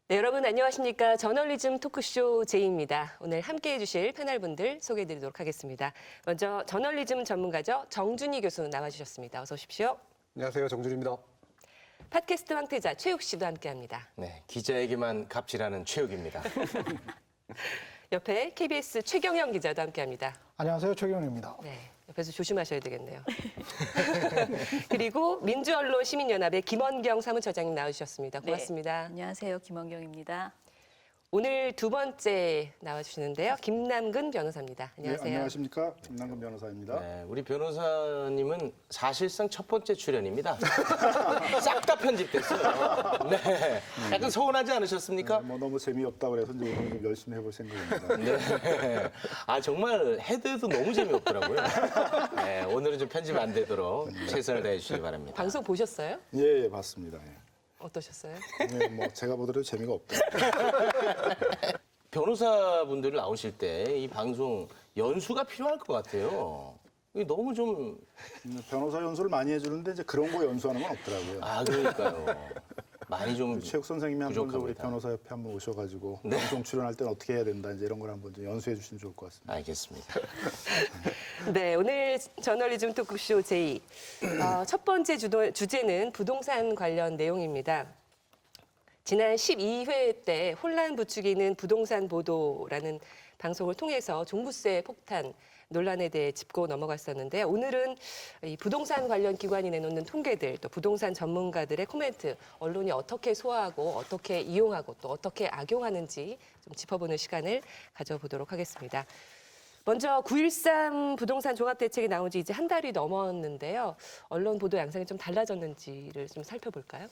네, 여러분 안녕하십니까. 저널리즘 토크쇼 제이입니다. 오늘 함께해 주실 패널분들 소개해드리도록 하겠습니다. 먼저 저널리즘 전문가죠. 정준희 교수 나와주셨습니다. 어서 오십시오. 안녕하세요. 정준입니다. 팟캐스트 황태자 최욱 씨도 함께합니다. 네, 기자에게만 갑질하는 최욱입니다. 옆에 KBS 최경영 기자도 함께합니다. 안녕하세요. 최경영입니다. 네, 옆에서 조심하셔야 되겠네요. 그리고 민주언론 시민연합의 김원경 사무처장님 나와주셨습니다. 고맙습니다. 네, 안녕하세요. 김원경입니다. 오늘 두 번째 나와주시는데요. 김남근 변호사입니다. 안녕하세요. 네, 안녕하십니까. 김남근 변호사입니다. 네, 우리 변호사님은 사실상 첫 번째 출연입니다. 싹 다 편집됐어요. 네, 약간 서운하지 않으셨습니까? 뭐 너무 재미없다 그래서 이제 오늘 좀 열심히 해볼 생각입니다. 네. 아, 정말 해도 너무 재미없더라고요. 네, 오늘은 좀 편집 안 되도록 최선을 다해 주시기 바랍니다. 방송 보셨어요? 예, 맞습니다. 예. 어떠셨어요? 네, 뭐 제가 보더라도 재미가 없다. 변호사분들 나오실 때 이 방송 연수가 필요할 것 같아요. 이게 너무 좀, 변호사 연수를 많이 해주는데 이제 그런 거 연수하는 건 없더라고요. 아, 그러니까요. 많이 좀 최욱 선생님이 한 번 우리 부족합니다. 변호사 옆에 한번 오셔가지고 네. 방송 출연할 때는 어떻게 해야 된다 이제 이런 걸 한번 좀 연수해 주시면 좋을 것 같습니다. 알겠습니다. 네, 오늘 저널리즘 토크쇼 제이. 첫 번째 주제는 부동산 관련 내용입니다. 지난 12회 때 혼란 부추기는 부동산 보도라는 방송을 통해서 종부세 폭탄 논란에 대해 짚고 넘어갔었는데 오늘은 이 부동산 관련 기관이 내놓는 통계들 또 부동산 전문가들의 코멘트 언론이 어떻게 소화하고 어떻게 이용하고 또 어떻게 악용하는지 좀 짚어보는 시간을 가져보도록 하겠습니다. 먼저 9.13 부동산 종합대책이 나온 지 이제 한 달이 넘었는데요. 언론 보도 양상이 좀 달라졌는지를 좀 살펴볼까요?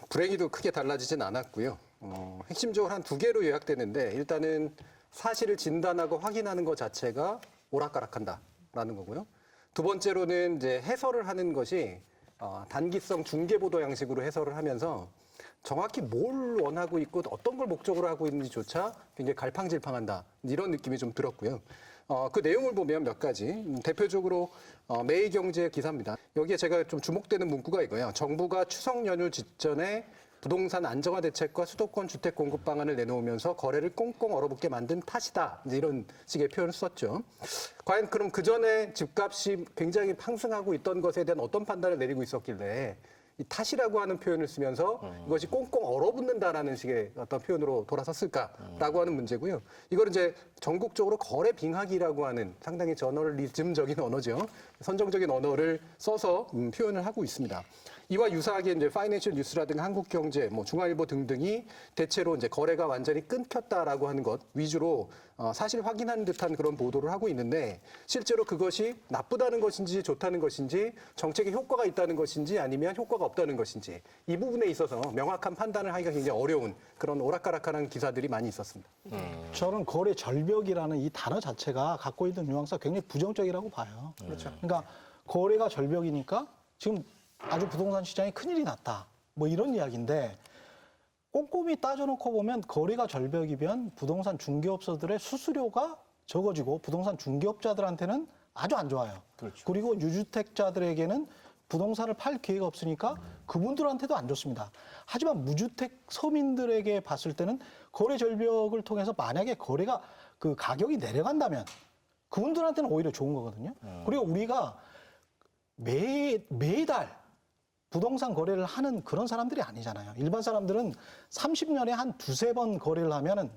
불행히도 크게 달라지진 않았고요. 핵심적으로 한 두 개로 요약되는데 일단은 사실을 진단하고 확인하는 것 자체가 오락가락한다라는 거고요. 두 번째로는 이제 해설을 하는 것이 단기성 중계 보도 양식으로 해설을 하면서 정확히 뭘 원하고 있고 어떤 걸 목적으로 하고 있는지조차 굉장히 갈팡질팡한다. 이런 느낌이 좀 들었고요. 그 내용을 보면 몇 가지 대표적으로 매일경제 기사입니다. 여기에 제가 좀 주목되는 문구가 이거예요. 정부가 추석 연휴 직전에 부동산 안정화 대책과 수도권 주택 공급 방안을 내놓으면서 거래를 꽁꽁 얼어붙게 만든 탓이다. 이제 이런 식의 표현을 썼죠. 과연 그럼 그 전에 집값이 굉장히 상승하고 있던 것에 대한 어떤 판단을 내리고 있었길래 이 탓이라고 하는 표현을 쓰면서 이것이 꽁꽁 얼어붙는다라는 식의 어떤 표현으로 돌아섰을까라고 하는 문제고요. 이걸 이제 전국적으로 거래 빙하기라고 하는 상당히 저널리즘적인 언어죠. 선정적인 언어를 써서 표현을 하고 있습니다. 이와 유사하게 이제 파이낸셜 뉴스라든가 한국경제, 뭐 중앙일보 등등이 대체로 이제 거래가 완전히 끊겼다라고 하는 것 위주로 사실 확인하는 듯한 그런 보도를 하고 있는데 실제로 그것이 나쁘다는 것인지 좋다는 것인지 정책에 효과가 있다는 것인지 아니면 효과가 없다는 것인지 이 부분에 있어서 명확한 판단을 하기가 굉장히 어려운 그런 오락가락한 기사들이 많이 있었습니다. 저는 거래 절벽이라는 이 단어 자체가 갖고 있는 뉘앙스가 굉장히 부정적이라고 봐요. 그렇죠. 그러니까 거래가 절벽이니까 지금 아주 부동산 시장에 큰일이 났다. 뭐 이런 이야기인데 꼼꼼히 따져놓고 보면 거래가 절벽이면 부동산 중개업소들의 수수료가 적어지고 부동산 중개업자들한테는 아주 안 좋아요. 그렇죠. 그리고 유주택자들에게는 부동산을 팔 기회가 없으니까 그분들한테도 안 좋습니다. 하지만 무주택 서민들에게 봤을 때는 거래 절벽을 통해서 만약에 거래가 그 가격이 내려간다면 그분들한테는 오히려 좋은 거거든요. 그리고 우리가 매달 부동산 거래를 하는 그런 사람들이 아니잖아요. 일반 사람들은 30년에 한 두세 번 거래를 하면은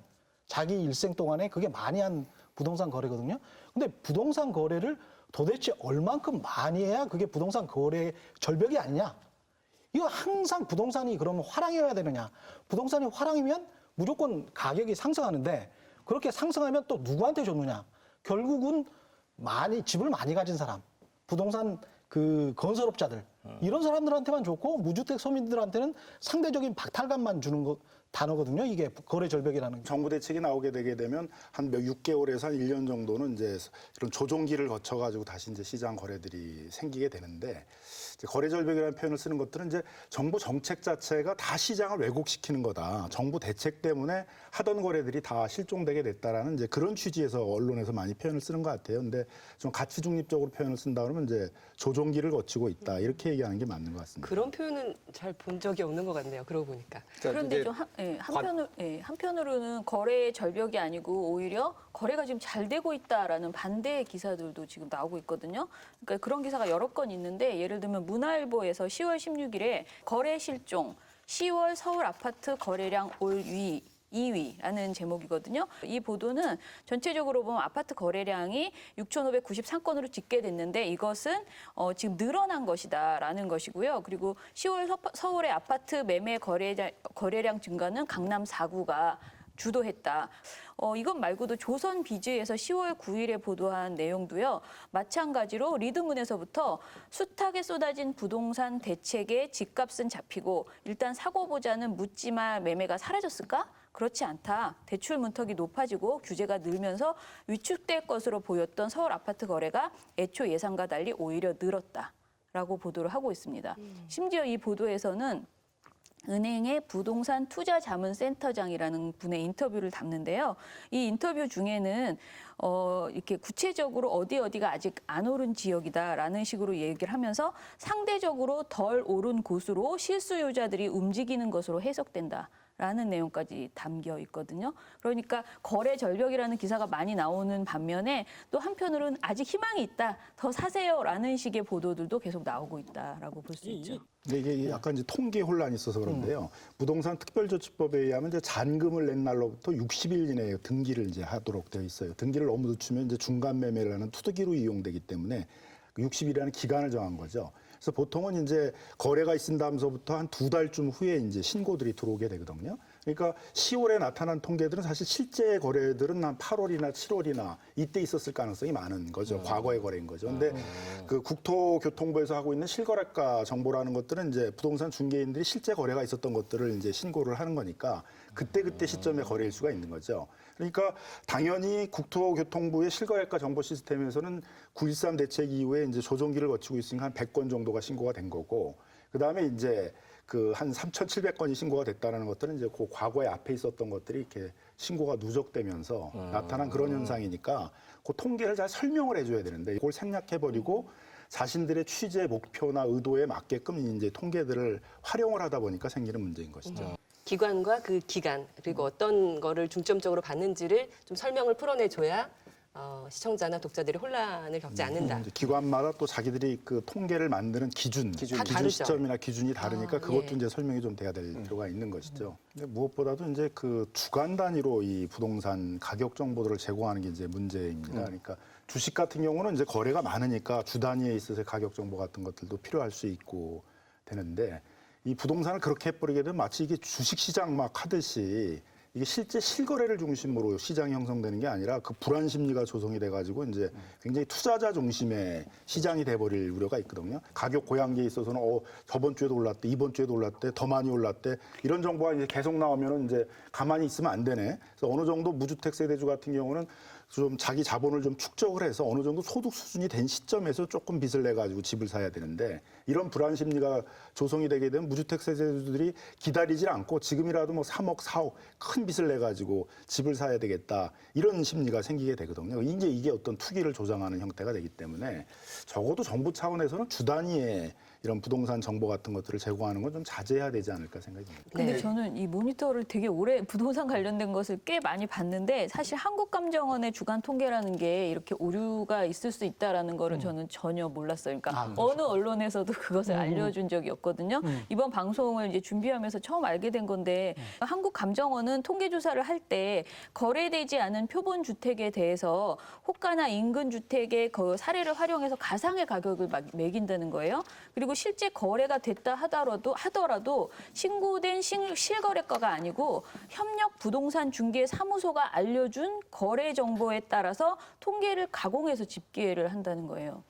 자기 일생 동안에 그게 많이 한 부동산 거래거든요. 근데 부동산 거래를 도대체 얼만큼 많이 해야 그게 부동산 거래 절벽이 아니냐? 이거 항상 부동산이 그러면 화랑이어야 되느냐? 부동산이 화랑이면 무조건 가격이 상승하는데 그렇게 상승하면 또 누구한테 줬느냐? 결국은 집을 많이 가진 사람, 부동산 그 건설업자들 이런 사람들한테만 좋고 무주택 서민들한테는 상대적인 박탈감만 주는 단어거든요. 이게 거래 절벽이라는 게. 정부 대책이 나오게 되게 되면 한 6개월에서 한 1년 정도는 이제 이런 조종기를 거쳐가지고 다시 이제 시장 거래들이 생기게 되는데 이제 거래 절벽이라는 표현을 쓰는 것들은 이제 정부 정책 자체가 다 시장을 왜곡시키는 거다. 정부 대책 때문에 하던 거래들이 다 실종되게 됐다라는 이제 그런 취지에서 언론에서 많이 표현을 쓰는 것 같아요. 근데 좀 가치 중립적으로 표현을 쓴다 그러면 이제 조종기를 거치고 있다. 이렇게 이렇게 얘기하는 게 맞는 것 같습니다. 그런 표현은 잘 본 적이 없는 것 같네요. 그러고 보니까. 그런데 좀 한편으로는 거래의 절벽이 아니고 오히려 거래가 지금 잘 되고 있다라는 반대의 기사들도 지금 나오고 있거든요. 그러니까 그런 기사가 여러 건 있는데 예를 들면 문화일보에서 10월 16일에 거래 실종 10월 서울 아파트 거래량 올 2위라는 제목이거든요. 이 보도는 전체적으로 보면 아파트 거래량이 6,593건으로 집계됐는데 이것은 지금 늘어난 것이다라는 것이고요. 그리고 10월 서울의 아파트 매매 거래량 증가는 강남 4구가 주도했다. 이것 말고도 조선비즈에서 10월 9일에 보도한 내용도요. 마찬가지로 리드문에서부터 숱하게 쏟아진 부동산 대책에 집값은 잡히고 일단 사고 보자는 묻지마 매매가 사라졌을까? 그렇지 않다. 대출 문턱이 높아지고 규제가 늘면서 위축될 것으로 보였던 서울 아파트 거래가 애초 예상과 달리 오히려 늘었다라고 보도를 하고 있습니다. 심지어 이 보도에서는 은행의 부동산 투자자문센터장이라는 분의 인터뷰를 담는데요. 이 인터뷰 중에는 이렇게 구체적으로 어디가 아직 안 오른 지역이다라는 식으로 얘기를 하면서 상대적으로 덜 오른 곳으로 실수요자들이 움직이는 것으로 해석된다. 라는 내용까지 담겨 있거든요. 그러니까 거래 절벽이라는 기사가 많이 나오는 반면에 또 한편으로는 아직 희망이 있다, 더 사세요라는 식의 보도들도 계속 나오고 있다라고 볼 수 있죠. 근데 이게 약간 이제 통계 혼란이 있어서 그런데요. 부동산 특별조치법에 의하면 이제 잔금을 낸 날로부터 60일 이내에 등기를 이제 하도록 되어 있어요. 등기를 너무 늦추면 이제 중간 매매를 하는 투기로 이용되기 때문에 60일이라는 기간을 정한 거죠. 그래서 보통은 이제 거래가 있은다면서부터 한 2달쯤 후에 이제 신고들이 들어오게 되거든요. 그러니까 10월에 나타난 통계들은 사실 실제 거래들은 한 8월이나 7월이나 이때 있었을 가능성이 많은 거죠. 과거의 거래인 거죠. 근데 그 국토교통부에서 하고 있는 실거래가 정보라는 것들은 이제 부동산 중개인들이 실제 거래가 있었던 것들을 이제 신고를 하는 거니까 그때 시점에 거래일 수가 있는 거죠. 그러니까 당연히 국토교통부의 실거래가 정보 시스템에서는 9.13 대책 이후에 이제 조정기를 거치고 있으니까 한 100건 정도가 신고가 된 거고, 그 다음에 이제 그 한 3,700건이 신고가 됐다는 것들은 이제 그 과거에 앞에 있었던 것들이 이렇게 신고가 누적되면서 나타난 그런 현상이니까 그 통계를 잘 설명을 해줘야 되는데 이걸 생략해버리고 자신들의 취재 목표나 의도에 맞게끔 이제 통계들을 활용을 하다 보니까 생기는 문제인 것이죠. 기관과 그 기간 그리고 어떤 거를 중점적으로 받는지를 좀 설명을 풀어내줘야 시청자나 독자들이 혼란을 겪지 않는다. 이제 기관마다 또 자기들이 그 통계를 만드는 기준 다르죠. 시점이나 기준이 다르니까 그것도 예. 이제 설명이 좀 돼야 될 필요가 있는 것이죠. 근데 무엇보다도 이제 그 주간 단위로 이 부동산 가격 정보들을 제공하는 게 이제 문제입니다. 그러니까 주식 같은 경우는 이제 거래가 많으니까 주 단위에 있어서 가격 정보 같은 것들도 필요할 수 있고 되는데 이 부동산을 그렇게 해버리게 되면 마치 이게 주식 시장 막 하듯이 이게 실제 실거래를 중심으로 시장이 형성되는 게 아니라 그 불안 심리가 조성이 돼가지고 이제 굉장히 투자자 중심의 시장이 돼버릴 우려가 있거든요. 가격 고양기에 있어서는 저번 주에도 올랐대, 이번 주에도 올랐대, 더 많이 올랐대 이런 정보가 이제 계속 나오면은 이제 가만히 있으면 안 되네. 그래서 어느 정도 무주택 세대주 같은 경우는 좀 자기 자본을 좀 축적을 해서 어느 정도 소득 수준이 된 시점에서 조금 빚을 내 가지고 집을 사야 되는데 이런 불안 심리가 조성이 되게 되면 무주택 세대주들이 기다리질 않고 지금이라도 뭐 3억, 4억 큰 빚을 내 가지고 집을 사야 되겠다 이런 심리가 생기게 되거든요. 이제 이게 어떤 투기를 조장하는 형태가 되기 때문에 적어도 정부 차원에서는 주 단위의 이런 부동산 정보 같은 것들을 제공하는 건 좀 자제해야 되지 않을까 생각이 듭니다. 근데 저는 이 모니터를 되게 오래 부동산 관련된 것을 꽤 많이 봤는데 사실 한국감정원의 주간 통계라는 게 이렇게 오류가 있을 수 있다라는 거를 저는 전혀 몰랐어요. 그러니까 어느 언론에서도 그것을 알려준 적이 없거든요. 이번 방송을 이제 준비하면서 처음 알게 된 건데 한국감정원은 통계조사를 할 때 거래되지 않은 표본 주택에 대해서 호가나 인근 주택의 그 사례를 활용해서 가상의 가격을 막 매긴다는 거예요. 그리고 실제 거래가 됐다 하더라도 신고된 실거래가가 아니고 협력 부동산 중개 사무소가 알려준 거래 정보에 따라서 통계를 가공해서 집계를 한다는 거예요.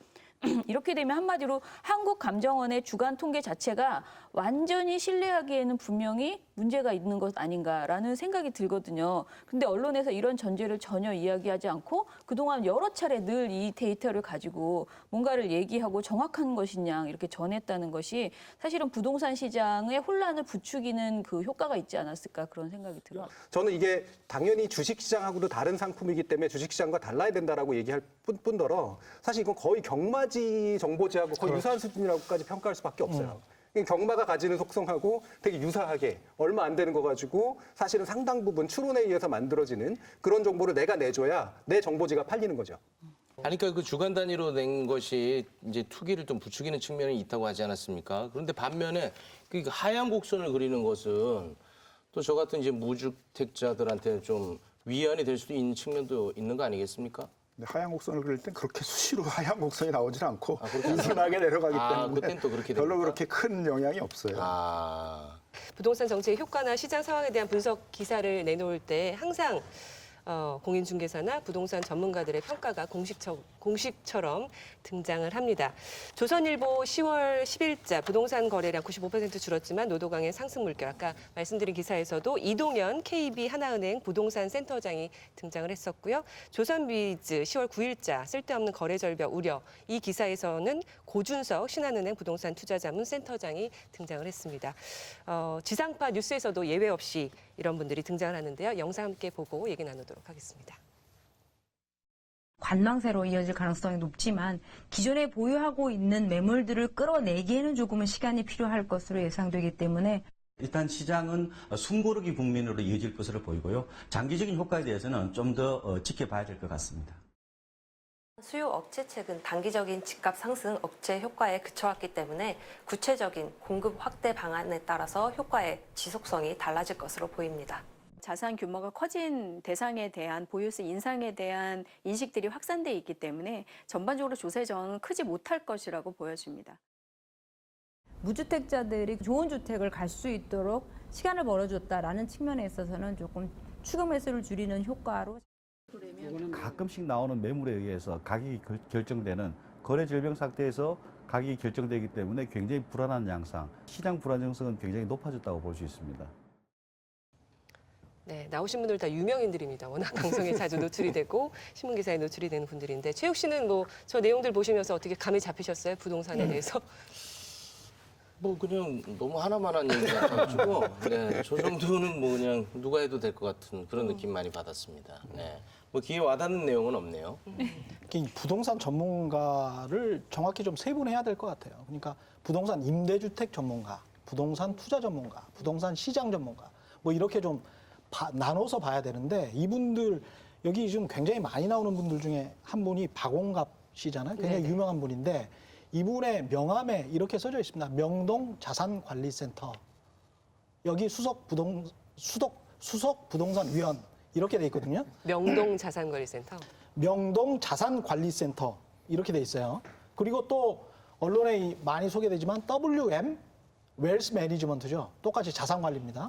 이렇게 되면 한마디로 한국감정원의 주간 통계 자체가 완전히 신뢰하기에는 분명히 문제가 있는 것 아닌가라는 생각이 들거든요. 근데 언론에서 이런 전제를 전혀 이야기하지 않고 그동안 여러 차례 늘 이 데이터를 가지고 뭔가를 얘기하고 정확한 것이냐 이렇게 전했다는 것이 사실은 부동산 시장의 혼란을 부추기는 그 효과가 있지 않았을까 그런 생각이 들어요. 저는 이게 당연히 주식시장하고도 다른 상품이기 때문에 주식시장과 달라야 된다라고 얘기할 뿐더러 사실 이건 거의 경마 강아지 정보지하고 거의 유사한 수준이라고까지 평가할 수밖에 없어요. 경마가 가지는 속성하고 되게 유사하게 얼마 안 되는 거 가지고 사실은 상당 부분 추론에 의해서 만들어지는 그런 정보를 내가 내줘야 내 정보지가 팔리는 거죠. 아니, 그러니까 그 주간 단위로 낸 것이 이제 투기를 좀 부추기는 측면이 있다고 하지 않았습니까? 그런데 반면에 그 하얀 곡선을 그리는 것은 또 저 같은 이제 무주택자들한테 좀 위안이 될 수도 있는 측면도 있는 거 아니겠습니까? 근데 하얀 곡선을 그릴 땐 그렇게 수시로 하얀 곡선이 나오질 않고 이순하게 내려가기 때문에 그땐 또 그렇게 별로 됩니까? 그렇게 큰 영향이 없어요. 부동산 정책의 효과나 시장 상황에 대한 분석 기사를 내놓을 때 항상 공인중개사나 부동산 전문가들의 평가가 공식처럼 등장을 합니다. 조선일보 10월 10일자 부동산 거래량 95% 줄었지만 노도강의 상승 물결, 아까 말씀드린 기사에서도 이동현 KB 하나은행 부동산 센터장이 등장을 했었고요. 조선비즈 10월 9일자 쓸데없는 거래 절벽 우려, 이 기사에서는 고준석 신한은행 부동산 투자자문 센터장이 등장을 했습니다. 지상파 뉴스에서도 예외 없이 이런 분들이 등장을 하는데요. 영상 함께 보고 얘기 나누도록 하겠습니다. 관망세로 이어질 가능성이 높지만 기존에 보유하고 있는 매물들을 끌어내기에는 조금은 시간이 필요할 것으로 예상되기 때문에 일단 시장은 숨고르기 국면으로 이어질 것으로 보이고요. 장기적인 효과에 대해서는 좀 더 지켜봐야 될 것 같습니다. 수요 억제책은 단기적인 집값 상승 억제 효과에 그쳐왔기 때문에 구체적인 공급 확대 방안에 따라서 효과의 지속성이 달라질 것으로 보입니다. 자산 규모가 커진 대상에 대한 보유세 인상에 대한 인식들이 확산돼 있기 때문에 전반적으로 조세 저항은 크지 못할 것이라고 보여집니다. 무주택자들이 좋은 주택을 갈 수 있도록 시간을 벌어줬다라는 측면에 있어서는 조금 추가 매수를 줄이는 효과로. 가끔씩 나오는 매물에 의해서 가격이 결정되는 거래 절벽 상태에서 가격이 결정되기 때문에 굉장히 불안한 양상, 시장 불안정성은 굉장히 높아졌다고 볼 수 있습니다. 네, 나오신 분들 다 유명인들입니다. 워낙 방송에 자주 노출이 되고 신문 기사에 노출이 되는 분들인데 최욱 씨는 뭐 저 내용들 보시면서 어떻게 감이 잡히셨어요? 부동산에 대해서? 뭐 그냥 너무 하나만 한 얘기 같아가지고 네, 저 정도는 뭐 그냥 누가 해도 될 것 같은 그런 느낌 많이 받았습니다. 네, 뭐 귀에 와닿는 내용은 없네요. 이 부동산 전문가를 정확히 좀 세분해야 될 것 같아요. 그러니까 부동산 임대주택 전문가, 부동산 투자 전문가, 부동산 시장 전문가 뭐 이렇게 좀 나눠서 봐야 되는데 이분들 여기 지금 굉장히 많이 나오는 분들 중에 한 분이 박홍갑 씨잖아요. 굉장히 유명한 분인데 이분의 명함에 이렇게 써져 있습니다. 명동 자산관리센터. 여기 수석 부동산 위원 이렇게 돼 있거든요. 명동 자산관리센터. 명동 자산관리센터 이렇게 돼 있어요. 그리고 또 언론에 많이 소개되지만 WM 웰스 매니지먼트죠. 똑같이 자산관리입니다.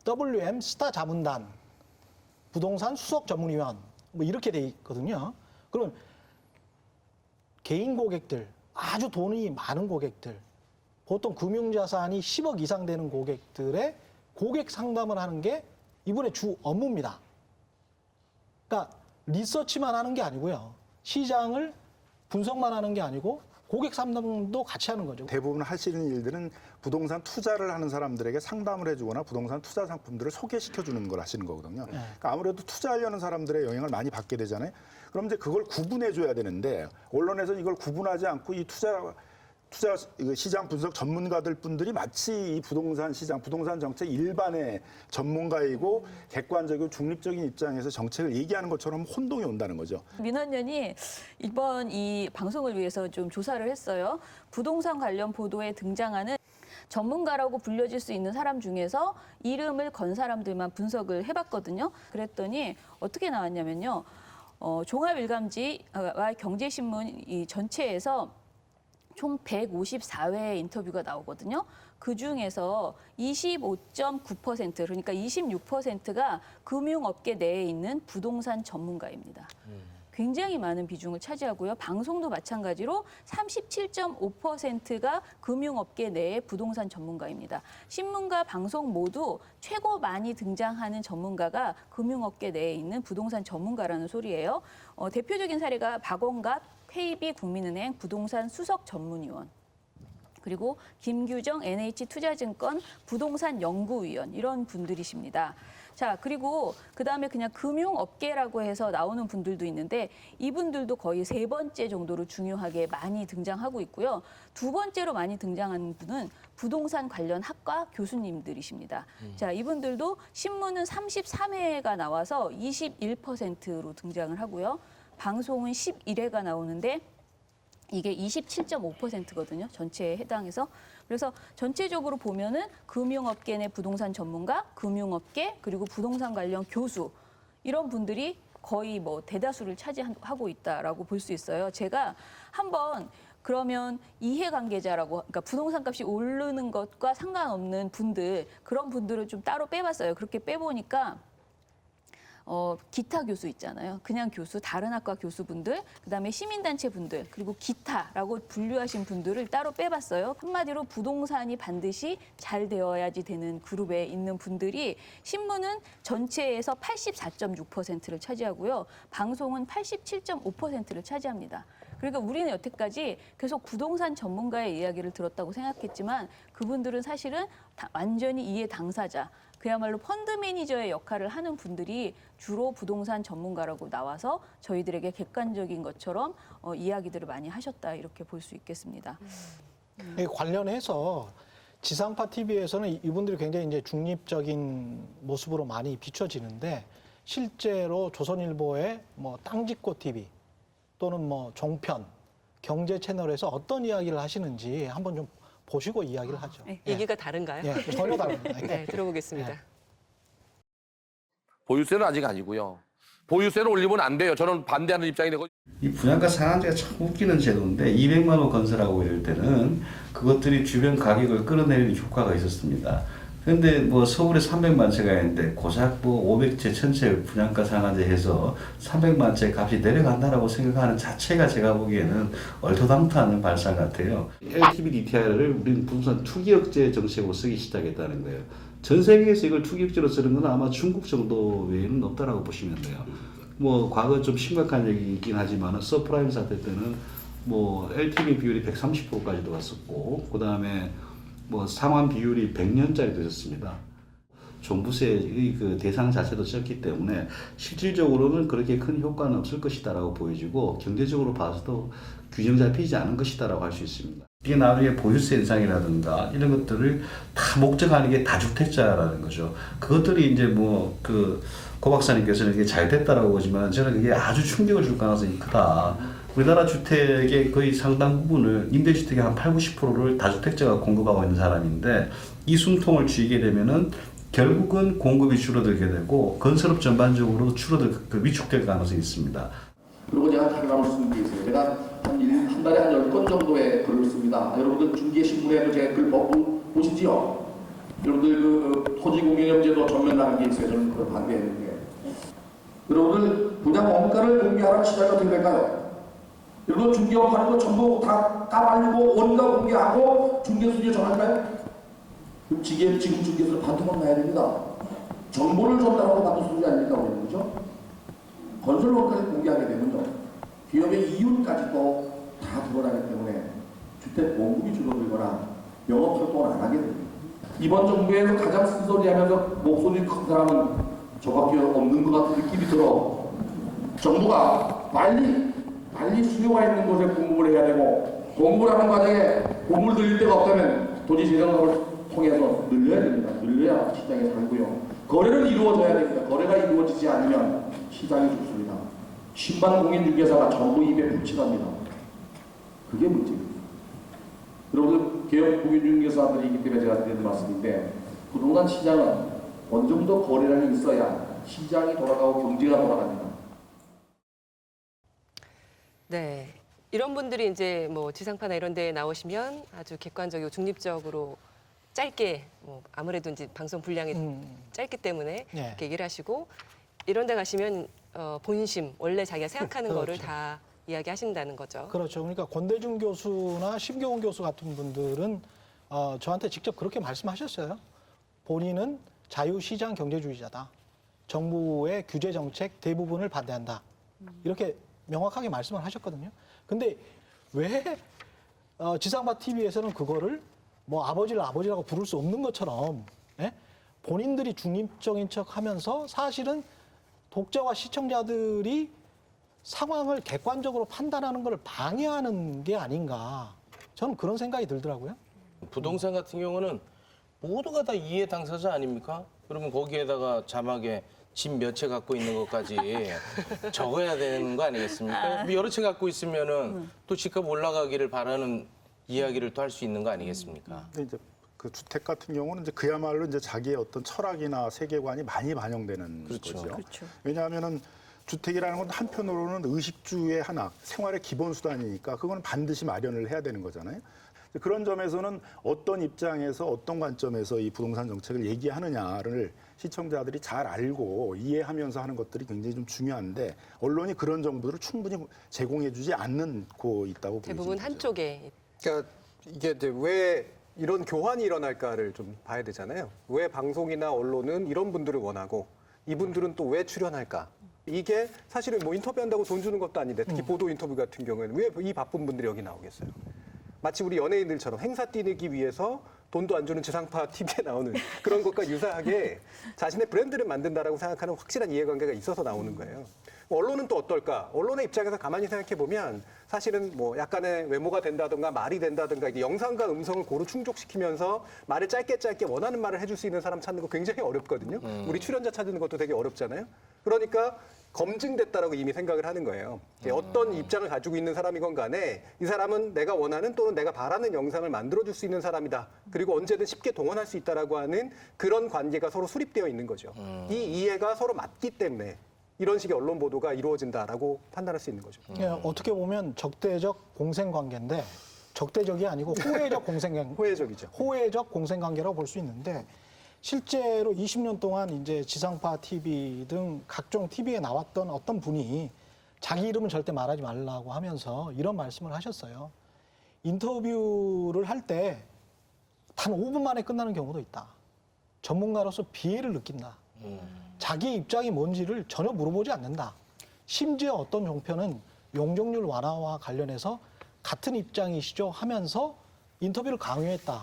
WM 스타 자문단 부동산 수석 전문위원 뭐 이렇게 돼 있거든요. 그러면 개인 고객들 아주 돈이 많은 고객들 보통 금융자산이 10억 이상 되는 고객들의 고객 상담을 하는 게 이분의 주 업무입니다. 그러니까 리서치만 하는 게 아니고요. 시장을 분석만 하는 게 아니고 고객 상담도 같이 하는 거죠. 대부분 하시는 일들은 부동산 투자를 하는 사람들에게 상담을 해주거나 부동산 투자 상품들을 소개시켜주는 걸 하시는 거거든요. 그러니까 아무래도 투자하려는 사람들의 영향을 많이 받게 되잖아요. 그럼 이제 그걸 구분해줘야 되는데 언론에서 이걸 구분하지 않고 이 투자 시장 분석 전문가들 분들이 마치 이 부동산 시장, 부동산 정책 일반의 전문가이고 객관적이고 중립적인 입장에서 정책을 얘기하는 것처럼 혼동이 온다는 거죠. 민원연이 이번 이 방송을 위해서 좀 조사를 했어요. 부동산 관련 보도에 등장하는 전문가라고 불려질 수 있는 사람 중에서 이름을 건 사람들만 분석을 해봤거든요. 그랬더니 어떻게 나왔냐면요. 종합일감지와 경제신문 이 전체에서 총 154회의 인터뷰가 나오거든요. 그중에서 25.9% 그러니까 26%가 금융업계 내에 있는 부동산 전문가입니다. 굉장히 많은 비중을 차지하고요. 방송도 마찬가지로 37.5%가 금융업계 내의 부동산 전문가입니다. 신문과 방송 모두 최고 많이 등장하는 전문가가 금융업계 내에 있는 부동산 전문가라는 소리예요. 대표적인 사례가 박원갑 KB 국민은행 부동산 수석 전문위원. 그리고 김규정 NH투자증권 부동산 연구위원 이런 분들이십니다. 자, 그리고 그다음에 그냥 금융업계라고 해서 나오는 분들도 있는데 이분들도 거의 3번째 정도로 중요하게 많이 등장하고 있고요. 2번째로 많이 등장하는 분은 부동산 관련 학과 교수님들이십니다. 자, 이분들도 신문은 33회가 나와서 21%로 등장을 하고요. 방송은 11회가 나오는데 이게 27.5%거든요. 전체에 해당해서. 그래서 전체적으로 보면은 금융업계 내 부동산 전문가, 금융업계, 그리고 부동산 관련 교수 이런 분들이 거의 뭐 대다수를 차지하고 있다라고 볼 수 있어요. 제가 한번 그러면 이해관계자라고, 그러니까 부동산 값이 오르는 것과 상관없는 분들, 그런 분들을 좀 따로 빼봤어요. 그렇게 빼보니까 기타 교수 있잖아요. 그냥 교수, 다른 학과 교수분들, 그다음에 시민단체 분들, 그리고 기타라고 분류하신 분들을 따로 빼봤어요. 한마디로 부동산이 반드시 잘 되어야지 되는 그룹에 있는 분들이 신문은 전체에서 84.6%를 차지하고요. 방송은 87.5%를 차지합니다. 그러니까 우리는 여태까지 계속 부동산 전문가의 이야기를 들었다고 생각했지만 그분들은 사실은 완전히 이해 당사자, 그야말로 펀드 매니저의 역할을 하는 분들이 주로 부동산 전문가라고 나와서 저희들에게 객관적인 것처럼 이야기들을 많이 하셨다 이렇게 볼 수 있겠습니다. 관련해서 지상파 TV에서는 이분들이 굉장히 이제 중립적인 모습으로 많이 비춰지는데 실제로 조선일보의 뭐 땅짓고 TV 또는 뭐 종편, 경제 채널에서 어떤 이야기를 하시는지 한번 좀 보시고 이야기를 하죠. 얘기가 다른가요? 예, 전혀 다릅니다. 네, 들어보겠습니다. 보유세는 아직 아니고요. 보유세를 올리면 안 돼요. 저는 반대하는 입장이 되고. 이 분양가 상한제가 참 웃기는 제도인데 200만 원 건설하고 이럴 때는 그것들이 주변 가격을 끌어내리는 효과가 있었습니다. 그런데 뭐 서울에 300만 채가 있는데 고작 뭐 500채, 1000채 분양가 상한제 해서 300만 채 값이 내려간다라고 생각하는 자체가 제가 보기에는 얼토당토하는 발상 같아요. LTV DTI를 우리는 부동산 투기 억제 정책으로 쓰기 시작했다는 거예요. 전 세계에서 이걸 투기 억제로 쓰는 건 아마 중국 정도 외에는 없다라고 보시면 돼요. 뭐 과거 좀 심각한 얘기이긴 하지만 서프라임 사태 때는 뭐 LTV 비율이 130%까지도 갔었고 그다음에 뭐 상환 비율이 100년짜리도 있었습니다. 종부세의 그 대상 자체도 적기 때문에 실질적으로는 그렇게 큰 효과는 없을 것이다라고 보여지고 경제적으로 봐서도 균형 잡히지 않은 것이다라고 할 수 있습니다. 이게 나중에 보유세 인상이라든가 이런 것들을 다 목적하는 게 다주택자라는 거죠. 그것들이 이제 뭐 고 박사님께서는 이게 잘 됐다라고 보지만 저는 그게 아주 충격을 줄 가능성이 크다. 우리나라 주택의 거의 상당 부분을 임대주택의 한 80~90%를 다주택자가 공급하고 있는 사람인데 이 숨통을 쥐게 되면은 결국은 공급이 줄어들게 되고 건설업 전반적으로 위축될 가능성이 있습니다. 그리고 제가 자료를 쓰는 게 있어요. 제가 한 달에 한 10건 정도의 글을 씁니다. 여러분들 중개신문에도 제 글 보시지요? 여러분들 토지공개념제도 전면 나간 게 있어요. 저는 그걸 반대했는데. 여러분들 분양 원가를 공개하라는 시장이 어떻게 될까요? 여러분 중개업 하는 거 전부 다 까발리고 원가 공개하고 중개수지에 전할까요? 그럼 지금 중개수를 반토막 나야 됩니다. 정보를 줬다고 받은 소리 아닙니까? 그죠? 건설 원가를 공개하게 되면요. 기업의 이윤까지도 다 드러나기 때문에 주택 공급이 줄어들거나 영업 활동을 안 하게 됩니다. 이번 정부에서 가장 쓴소리하면서 목소리 큰 사람은 저밖에 없는 것 같은 느낌이 들어. 정부가 빨리 수요가 있는 곳에 공급을 해야 되고 공급을 하는 과정에 공급을 늘릴 데가 없다면 도시 재정을 통해서 늘려야 됩니다. 늘려야 시장에 살고요. 거래를 이루어져야 됩니다. 거래가 이루어지지 않으면 시장이 죽습니다. 신반 공인중개사가 전부 입에 붙이답니다. 그게 문제입니다. 여러분들 개업 공인중개사들이기 때문에 제가 드리는 말씀인데 부동산 시장은 어느 정도 거래량이 있어야 시장이 돌아가고 경제가 돌아갑니다. 네. 이런 분들이 이제 뭐 지상파나 이런 데에 나오시면 아주 객관적이고 중립적으로 짧게 뭐 아무래도 이제 방송 분량이 짧기 때문에 네. 이렇게 얘기를 하시고 이런 데 가시면 본심, 원래 자기가 생각하는 그렇죠. 거를 다 이야기하신다는 거죠. 그렇죠. 그러니까 권대중 교수나 심경훈 교수 같은 분들은 저한테 직접 그렇게 말씀하셨어요. 본인은 자유시장 경제주의자다. 정부의 규제 정책 대부분을 반대한다. 이렇게 명확하게 말씀을 하셨거든요. 근데 왜 지상파 TV에서는 그거를 뭐 아버지를 아버지라고 부를 수 없는 것처럼 예? 본인들이 중립적인 척하면서 사실은 독자와 시청자들이 상황을 객관적으로 판단하는 걸 방해하는 게 아닌가 저는 그런 생각이 들더라고요. 부동산 같은 경우는 모두가 다 이해 당사자 아닙니까? 그러면 거기에다가 자막에 집 몇 채 갖고 있는 것까지 적어야 되는 거 아니겠습니까? 여러 채 갖고 있으면은 또 집값 올라가기를 바라는 이야기를 또 할 수 있는 거 아니겠습니까? 근데 이제 그 주택 같은 경우는 이제 그야말로 이제 자기의 어떤 철학이나 세계관이 많이 반영되는 그렇죠. 거죠. 그렇죠. 왜냐하면은 주택이라는 건 한편으로는 의식주의 하나, 생활의 기본 수단이니까 그거는 반드시 마련을 해야 되는 거잖아요. 그런 점에서는 어떤 입장에서 어떤 관점에서 이 부동산 정책을 얘기하느냐를 시청자들이 잘 알고 이해하면서 하는 것들이 굉장히 좀 중요한데 언론이 그런 정보를 충분히 제공해주지 않고 있다고 보입니다. 대부분 한쪽에. 그러니까 이게 이제 왜 이런 교환이 일어날까를 좀 봐야 되잖아요. 왜 방송이나 언론은 이런 분들을 원하고 이분들은 또 왜 출연할까? 이게 사실은 뭐 인터뷰한다고 돈 주는 것도 아닌데 특히 보도 인터뷰 같은 경우에는 왜 이 바쁜 분들이 여기 나오겠어요? 마치 우리 연예인들처럼 행사 뛰기 위해서 돈도 안 주는 지상파 TV에 나오는 그런 것과 유사하게 자신의 브랜드를 만든다라고 생각하는 확실한 이해관계가 있어서 나오는 거예요. 언론은 또 어떨까? 언론의 입장에서 가만히 생각해 보면 사실은 뭐 약간의 외모가 된다든가 말이 된다든가 이게 영상과 음성을 고루 충족시키면서 말을 짧게 원하는 말을 해줄 수 있는 사람 찾는 거 굉장히 어렵거든요. 우리 출연자 찾는 것도 되게 어렵잖아요. 그러니까 검증됐다라고 이미 생각을 하는 거예요. 어떤 입장을 가지고 있는 사람이건 간에 이 사람은 내가 원하는 또는 내가 바라는 영상을 만들어줄 수 있는 사람이다. 그리고 언제든 쉽게 동원할 수 있다라고 하는 그런 관계가 서로 수립되어 있는 거죠. 이 이해가 서로 맞기 때문에 이런 식의 언론 보도가 이루어진다라고 판단할 수 있는 거죠. 예, 어떻게 보면 적대적 공생관계인데 적대적이 아니고 호혜적 공생관계. 호혜적이죠. 호혜적 공생관계라고 볼 수 있는데 실제로 20년 동안 이제 지상파 TV 등 각종 TV에 나왔던 어떤 분이 자기 이름은 절대 말하지 말라고 하면서 이런 말씀을 하셨어요. 인터뷰를 할 때 단 5분 만에 끝나는 경우도 있다. 전문가로서 비애를 느낀다. 자기 입장이 뭔지를 전혀 물어보지 않는다. 심지어 어떤 종편은 용적률 완화와 관련해서 같은 입장이시죠 하면서 인터뷰를 강요했다.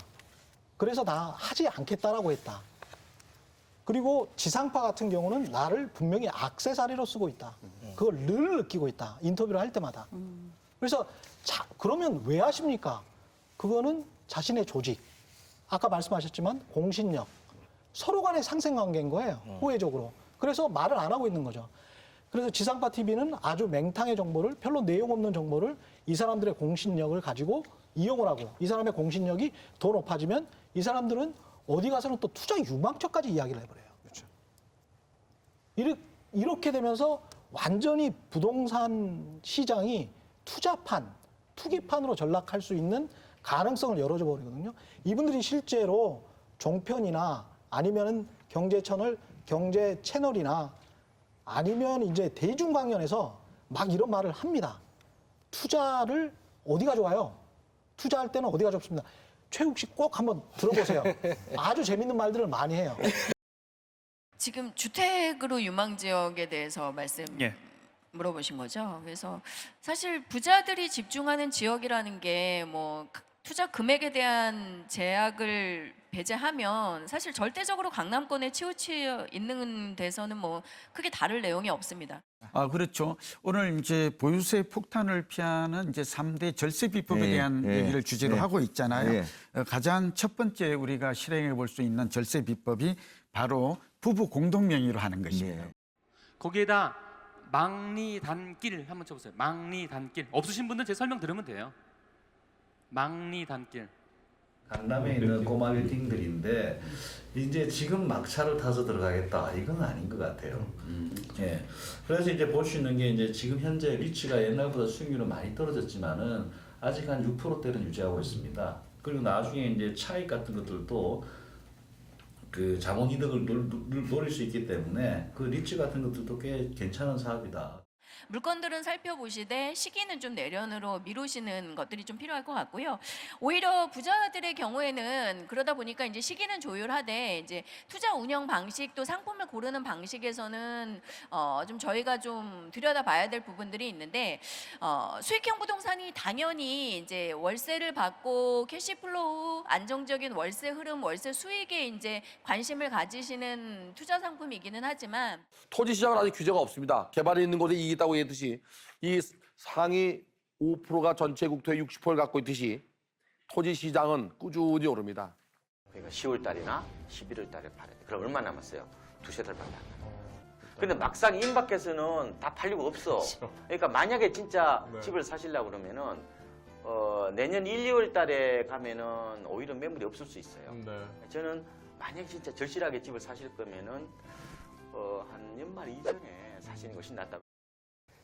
그래서 나 하지 않겠다라고 했다. 그리고 지상파 같은 경우는 나를 분명히 액세서리로 쓰고 있다. 그걸 늘 느끼고 있다. 인터뷰를 할 때마다. 그래서 그러면 왜 하십니까? 그거는 자신의 조직. 아까 말씀하셨지만 공신력. 서로 간의 상생관계인 거예요. 호혜적으로. 그래서 말을 안 하고 있는 거죠. 그래서 지상파 TV는 아주 맹탕의 정보를 별로 내용 없는 정보를 이 사람들의 공신력을 가지고 이용을 하고 이 사람의 공신력이 더 높아지면 이 사람들은 어디 가서는 또 투자 유망처까지 이야기를 해버려요. 그렇죠. 이렇게 되면서 완전히 부동산 시장이 투자판, 투기판으로 전락할 수 있는 가능성을 열어줘 버리거든요. 이분들이 실제로 종편이나 아니면은 경제 채널이나 아니면 이제 대중강연에서 막 이런 말을 합니다. 투자를 어디가 좋아요? 투자할 때는 어디가 좋습니다. 최욱 씨 꼭 한번 들어보세요. 아주 재밌는 말들을 많이 해요. 지금 주택으로 유망 지역에 대해서 말씀 물어보신 거죠. 그래서 사실 부자들이 집중하는 지역이라는 게 뭐 투자 금액에 대한 제약을 배제하면 사실 절대적으로 강남권에 치우쳐 있는 데서는 뭐 크게 다를 내용이 없습니다. 그렇죠. 오늘 이제 보유세 폭탄을 피하는 이제 3대 절세 비법에 대한 얘기를 주제로 하고 있잖아요. 가장 첫 번째 우리가 실행해 볼 수 있는 절세 비법이 바로 부부 공동 명의로 하는 것입니다. 거기에다 망리단길 한번 쳐보세요. 망리단길. 없으신 분들 제 설명 들으면 돼요. 망리단길. 강남에 있는 꼬마 빌딩들인데 이제 지금 막차를 타서 들어가겠다 이건 아닌 것 같아요. 예. 그래서 이제 볼 수 있는 게 이제 지금 현재 리츠가 옛날보다 수익률은 많이 떨어졌지만은 아직 한 6%대는 유지하고 있습니다. 그리고 나중에 이제 차익 같은 것들도 그 자본 이득을 노릴 수 있기 때문에 그 리츠 같은 것들도 꽤 괜찮은 사업이다. 물건들은 살펴보시되 시기는 좀 내년으로 미루시는 것들이 좀 필요할 것 같고요. 오히려 부자들의 경우에는 그러다 보니까 이제 시기는 조율하되 이제 투자 운영 방식 또 상품을 고르는 방식에서는 좀 저희가 좀 들여다봐야 될 부분들이 있는데 수익형 부동산이 당연히 이제 월세를 받고 캐시플로우 안정적인 월세 흐름, 월세 수익에 이제 관심을 가지시는 투자 상품이기는 하지만 토지 시장은 아직 규제가 없습니다. 개발이 있는 곳에 이익이 있다고 했듯이 이 상위 5%가 전체 국토의 60%를 갖고 있듯이 토지 시장은 꾸준히 오릅니다. 그러니까 10월 달이나 11월 달에 팔아야 돼. 그럼 얼마 남았어요? 두세 달밖에 안 남아요. 근데 막상 임박해서는 다 팔리고 없어. 그러니까 만약에 진짜 집을 사시려고 그러면은 내년 1, 2월 달에 가면은 오히려 매물이 없을 수 있어요. 저는 만약 진짜 절실하게 집을 사실 거면은 한 연말 이전에 사시는 것이 낫다.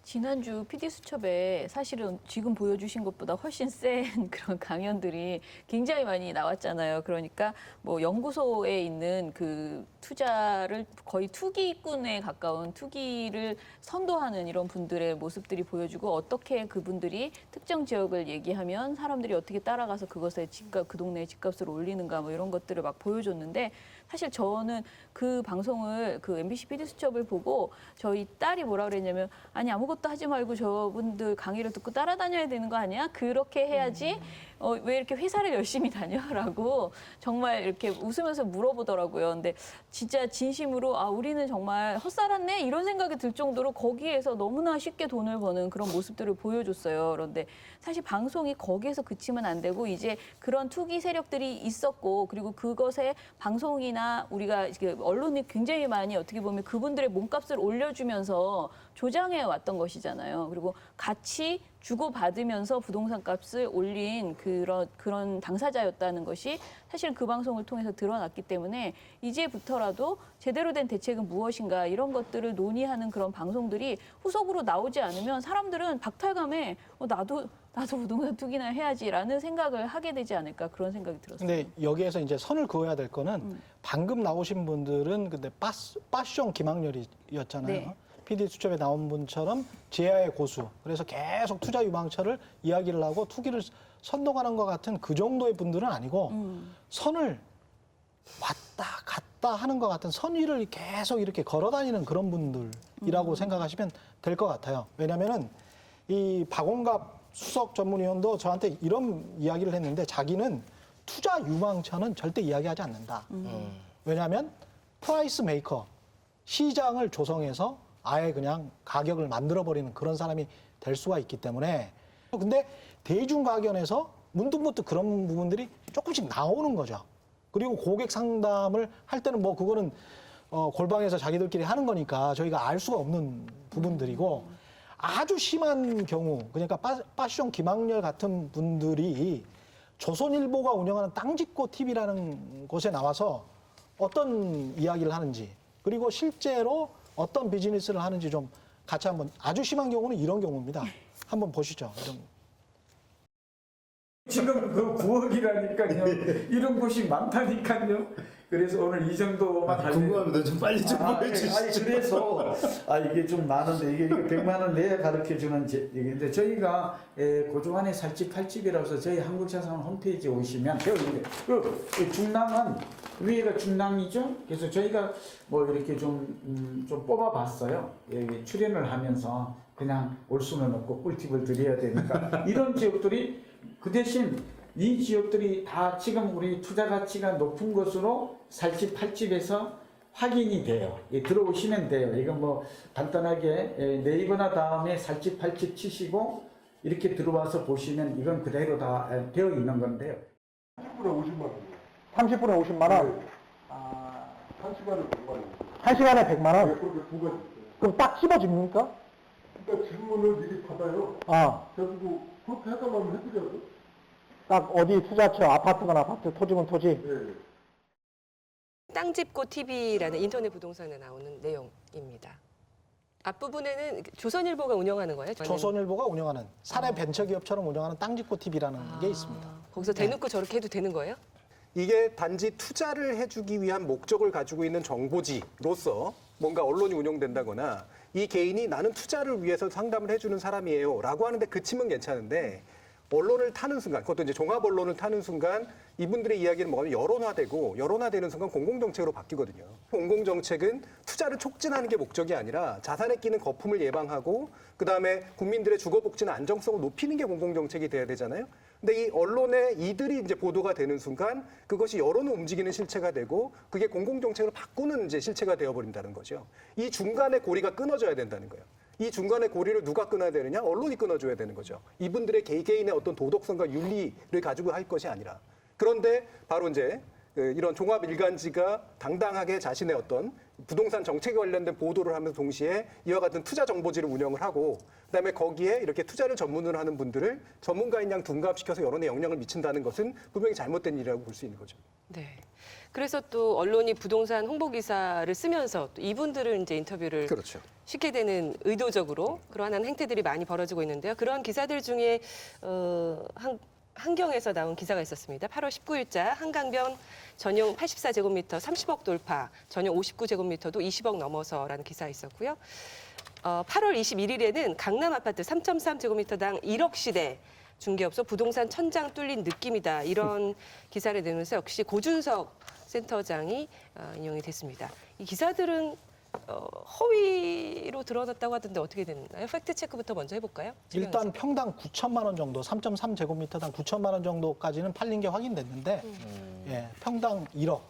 지난주 PD수첩에 사실은 지금 보여주신 것보다 훨씬 센 그런 강연들이 굉장히 많이 나왔잖아요. 그러니까 뭐 연구소에 있는 그 투자를 거의 투기꾼에 가까운 투기를 선도하는 이런 분들의 모습들이 보여주고 어떻게 그분들이 특정 지역을 얘기하면 사람들이 어떻게 따라가서 그것에 집값, 그 동네의 집값을 올리는가 뭐 이런 것들을 막 보여줬는데 사실 저는 그 방송을 그 MBC PD수첩을 보고 저희 딸이 뭐라 그랬냐면 아니 아무것도 하지 말고 저분들 강의를 듣고 따라다녀야 되는 거 아니야? 그렇게 해야지 왜 이렇게 회사를 열심히 다녀라고 정말 이렇게 웃으면서 물어보더라고요. 근데 진짜 진심으로 아 우리는 정말 헛살았네 이런 생각이 들 정도로 거기에서 너무나 쉽게 돈을 버는 그런 모습들을 보여줬어요. 그런데 사실 방송이 거기에서 그치면 안 되고 이제 그런 투기 세력들이 있었고 그리고 그것에 방송이나 우리가 언론이 굉장히 많이 어떻게 보면 그분들의 몸값을 올려주면서 조장해 왔던 것이잖아요. 그리고 같이 주고받으면서 부동산 값을 올린 그런 당사자였다는 것이 사실 그 방송을 통해서 드러났기 때문에 이제부터라도 제대로 된 대책은 무엇인가 이런 것들을 논의하는 그런 방송들이 후속으로 나오지 않으면 사람들은 박탈감에 나도 부동산 투기나 해야지라는 생각을 하게 되지 않을까 그런 생각이 들었어요. 근데 여기에서 이제 선을 그어야 될 거는 방금 나오신 분들은 근데 빠숑 김학렬이었잖아요. 네. PD수첩에 나온 분처럼 제야의 고수. 그래서 계속 투자 유망처를 이야기를 하고 투기를 선동하는 것 같은 그 정도의 분들은 아니고 선을 왔다 갔다 하는 것 같은 선 위를 계속 이렇게 걸어 다니는 그런 분들이라고 생각하시면 될 것 같아요. 왜냐면은 이 박원갑 수석 전문위원도 저한테 이런 이야기를 했는데 자기는 투자 유망처는 절대 이야기하지 않는다. 왜냐하면 프라이스 메이커, 시장을 조성해서 아예 그냥 가격을 만들어버리는 그런 사람이 될 수가 있기 때문에 근데 대중가견에서 문득문득 그런 부분들이 조금씩 나오는 거죠. 그리고 고객 상담을 할 때는 뭐 그거는 골방에서 자기들끼리 하는 거니까 저희가 알 수가 없는 부분들이고 아주 심한 경우 그러니까 빠숑 김학렬 같은 분들이 조선일보가 운영하는 땅짓고 TV라는 곳에 나와서 어떤 이야기를 하는지 그리고 실제로 어떤 비즈니스를 하는지 좀 같이 한번 아주 심한 경우는 이런 경우입니다. 한번 보시죠. 지금 그 9억이라니까요. 이런 곳이 많다니까요. 그래서 오늘 이 정도만 궁금합니다. 좀 빨리 좀 보여주시죠. 아니, 그래서 이게 좀 많은데 이게 100만 원 내야 가르쳐 주는 얘기인데 저희가 고종안의 살집 팔집이라서 저희 한국자산 홈페이지에 오시면 되어 있는데 그 중랑은 위에가 중랑이죠. 그래서 저희가 뭐 이렇게 좀 뽑아봤어요. 여기 출연을 하면서 그냥 올 수는 없고 꿀팁을 드려야 되니까 이런 지역들이 그 대신 이 지역들이 다 지금 우리 투자 가치가 높은 것으로 살집 팔집에서 확인이 돼요. 들어오시면 돼요. 이건 뭐 간단하게 네이버나 다음에 살집 팔집 치시고 이렇게 들어와서 보시면 이건 그대로 다 되어 있는 건데요. 30분에 50만 원. 30분에 50만 원? 네. 1시간에 100만 원. 1시간에 100만 원? 네, 그렇게 두 가지. 그럼 딱 씹어집니까? 그러니까 질문을 미리 받아요. 그래가지고 그렇게 해달라면 해드려요. 딱 어디 투자처 아파트건 아파트, 토지건 토지? 네. 땅집고 TV라는 인터넷 부동산에 나오는 내용입니다. 앞부분에는 조선일보가 운영하는 거예요? 조선일보가 운영하는 사내 벤처기업처럼 운영하는 땅짓고 TV라는 게 있습니다. 거기서 대놓고 저렇게 해도 되는 거예요? 이게 단지 투자를 해주기 위한 목적을 가지고 있는 정보지로서 뭔가 언론이 운영된다거나 이 개인이 나는 투자를 위해서 상담을 해주는 사람이에요 라고 하는데 그치면 괜찮은데 언론을 타는 순간, 그것도 이제 종합 언론을 타는 순간 이분들의 이야기는 뭐냐면 여론화되고 여론화되는 순간 공공정책으로 바뀌거든요. 공공정책은 투자를 촉진하는 게 목적이 아니라 자산에 끼는 거품을 예방하고 그다음에 국민들의 주거복지나 안정성을 높이는 게 공공정책이 돼야 되잖아요. 근데 이 언론에 이들이 이제 보도가 되는 순간 그것이 여론을 움직이는 실체가 되고 그게 공공정책으로 바꾸는 이제 실체가 되어버린다는 거죠. 이 중간에 고리가 끊어져야 된다는 거예요. 이 중간에 고리를 누가 끊어야 되느냐? 언론이 끊어줘야 되는 거죠. 이분들의 개개인의 어떤 도덕성과 윤리를 가지고 할 것이 아니라. 그런데 바로 이제 이런 종합 일간지가 당당하게 자신의 어떤 부동산 정책에 관련된 보도를 하면서 동시에 이와 같은 투자 정보지를 운영을 하고 그다음에 거기에 이렇게 투자를 전문으로 하는 분들을 전문가인 양 둔갑시켜서 여론에 영향을 미친다는 것은 분명히 잘못된 일이라고 볼 수 있는 거죠. 네. 그래서 또 언론이 부동산 홍보 기사를 쓰면서 또 이분들을 이제 인터뷰를 그렇죠. 쉽게 되는 의도적으로 그러한 행태들이 많이 벌어지고 있는데요. 그런 기사들 중에 한경에서 나온 기사가 있었습니다. 8월 19일자 한강변 전용 84제곱미터 30억 돌파, 전용 59제곱미터도 20억 넘어서라는 기사 있었고요. 8월 21일에는 강남 아파트 3.3제곱미터당 1억 시대 중개업소 부동산 천장 뚫린 느낌이다. 이런 기사를 내면서 역시 고준석 센터장이 인용이 됐습니다. 이 기사들은 허위로 드러났다고 하던데 어떻게 됐나요? 팩트 체크부터 먼저 해볼까요? 일단 평당 9천만 원 정도, 3.3제곱미터당 9천만 원 정도까지는 팔린 게 확인됐는데 예, 평당 1억,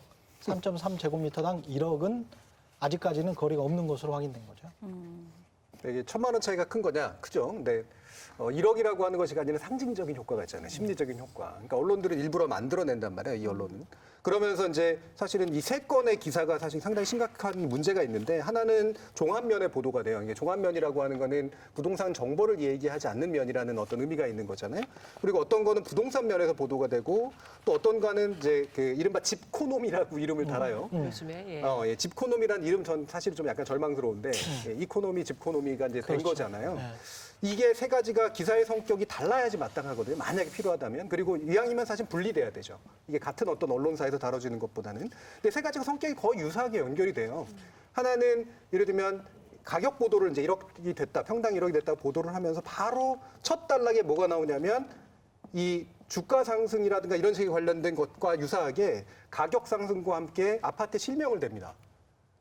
3.3제곱미터당 1억은 아직까지는 거리가 없는 것으로 확인된 거죠. 이게 1,000만 원 차이가 큰 거냐? 크죠. 근데 1억이라고 하는 것이 가지는 상징적인 효과가 있잖아요. 심리적인 효과. 그러니까 언론들은 일부러 만들어낸단 말이에요. 이 언론은. 그러면서 이제 사실은 이 세 건의 기사가 사실 상당히 심각한 문제가 있는데 하나는 종합면에 보도가 돼요. 이게 종합면이라고 하는 거는 부동산 정보를 얘기하지 않는 면이라는 어떤 의미가 있는 거잖아요. 그리고 어떤 거는 부동산 면에서 보도가 되고 또 어떤 거는 이제 그 이른바 집코놈이라고 이름을 달아요. 요즘에 예, 집코놈이라는 이름 전 사실 좀 약간 절망스러운데 예, 이코노미, 집코노미가 이제 된 그렇죠. 거잖아요. 이게 세 가지가 기사의 성격이 달라야지 마땅하거든요. 만약에 필요하다면. 그리고 이왕이면 사실 분리돼야 되죠. 이게 같은 어떤 언론사에서 다뤄지는 것보다는. 근데 세 가지가 성격이 거의 유사하게 연결이 돼요. 하나는 예를 들면 가격 보도를 이제 1억이 됐다, 평당 1억이 됐다고 보도를 하면서 바로 첫 단락에 뭐가 나오냐면 이 주가 상승이라든가 이런 식에 관련된 것과 유사하게 가격 상승과 함께 아파트 실명을 댑니다.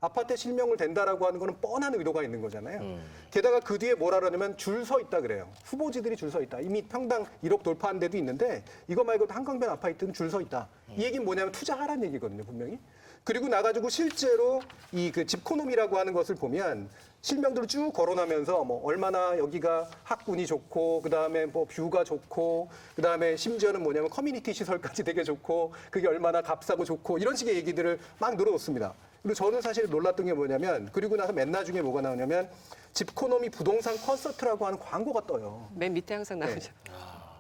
아파트에 실명을 댄다라고 하는 거는 뻔한 의도가 있는 거잖아요. 게다가 그 뒤에 뭐라 그러냐면 줄 서 있다 그래요. 후보지들이 줄 서 있다. 이미 평당 1억 돌파한 데도 있는데 이거 말고도 한강변 아파트는 줄 서 있다. 이 얘기는 뭐냐면 투자하라는 얘기거든요, 분명히. 그리고 나가지고 실제로 이 그 집코놈이라고 하는 것을 보면 실명들을 쭉 거론하면서 뭐 얼마나 여기가 학군이 좋고 그다음에 뭐 뷰가 좋고 그다음에 심지어는 뭐냐면 커뮤니티 시설까지 되게 좋고 그게 얼마나 값싸고 좋고 이런 식의 얘기들을 막 늘어놓습니다. 그리고 저는 사실 놀랐던 게 뭐냐면 그리고 나서 맨 나중에 뭐가 나오냐면 집코노미 부동산 콘서트라고 하는 광고가 떠요. 맨 밑에 항상 나오죠.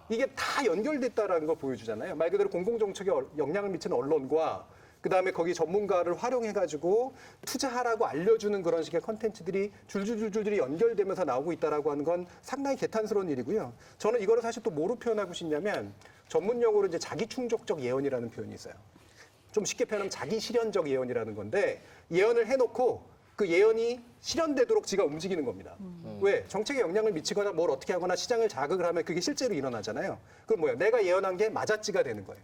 이게 다 연결됐다라는 걸 보여주잖아요. 말 그대로 공공정책에 영향을 미치는 언론과 그다음에 거기 전문가를 활용해가지고 투자하라고 알려주는 그런 식의 컨텐츠들이 줄줄줄줄이 연결되면서 나오고 있다라고 하는 건 상당히 개탄스러운 일이고요. 저는 이거를 사실 또 뭐로 표현하고 싶냐면 전문 용어로 이제 자기 충족적 예언이라는 표현이 있어요. 좀 쉽게 표현하면 자기 실현적 예언이라는 건데 예언을 해놓고 그 예언이 실현되도록 지가 움직이는 겁니다. 왜? 정책에 영향을 미치거나 뭘 어떻게 하거나 시장을 자극을 하면 그게 실제로 일어나잖아요. 그럼 뭐예요? 내가 예언한 게 맞았지가 되는 거예요.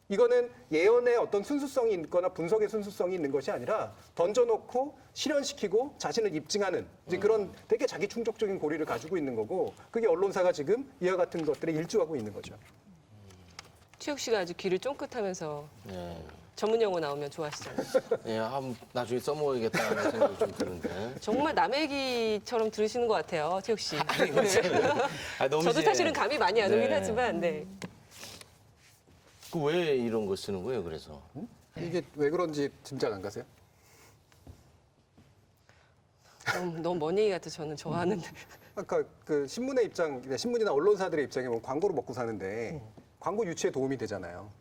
이거는 예언의 어떤 순수성이 있거나 분석의 순수성이 있는 것이 아니라 던져놓고 실현시키고 자신을 입증하는 이제 그런 되게 자기 충족적인 고리를 가지고 있는 거고 그게 언론사가 지금 이와 같은 것들에 일조하고 있는 거죠. 최욱 씨가 아주 귀를 쫑긋하면서 전문 용어 나오면 좋아하시잖아요. 예, 나중에 써먹어야겠다는 생각이 좀 드는데. 정말 남의 얘기처럼 들으시는 것 같아요, 최욱 씨. 너무 저도 사실은 감이 많이 안 오긴 하지만, 네. 그 왜 이런 거 쓰는 거예요, 그래서? 이게 왜 그런지 짐작 안 가세요? 너무 먼 얘기 같아 저는 좋아하는데. 아까 그 신문의 입장, 신문이나 언론사들의 입장에 보면 광고로 먹고 사는데 광고 유치에 도움이 되잖아요.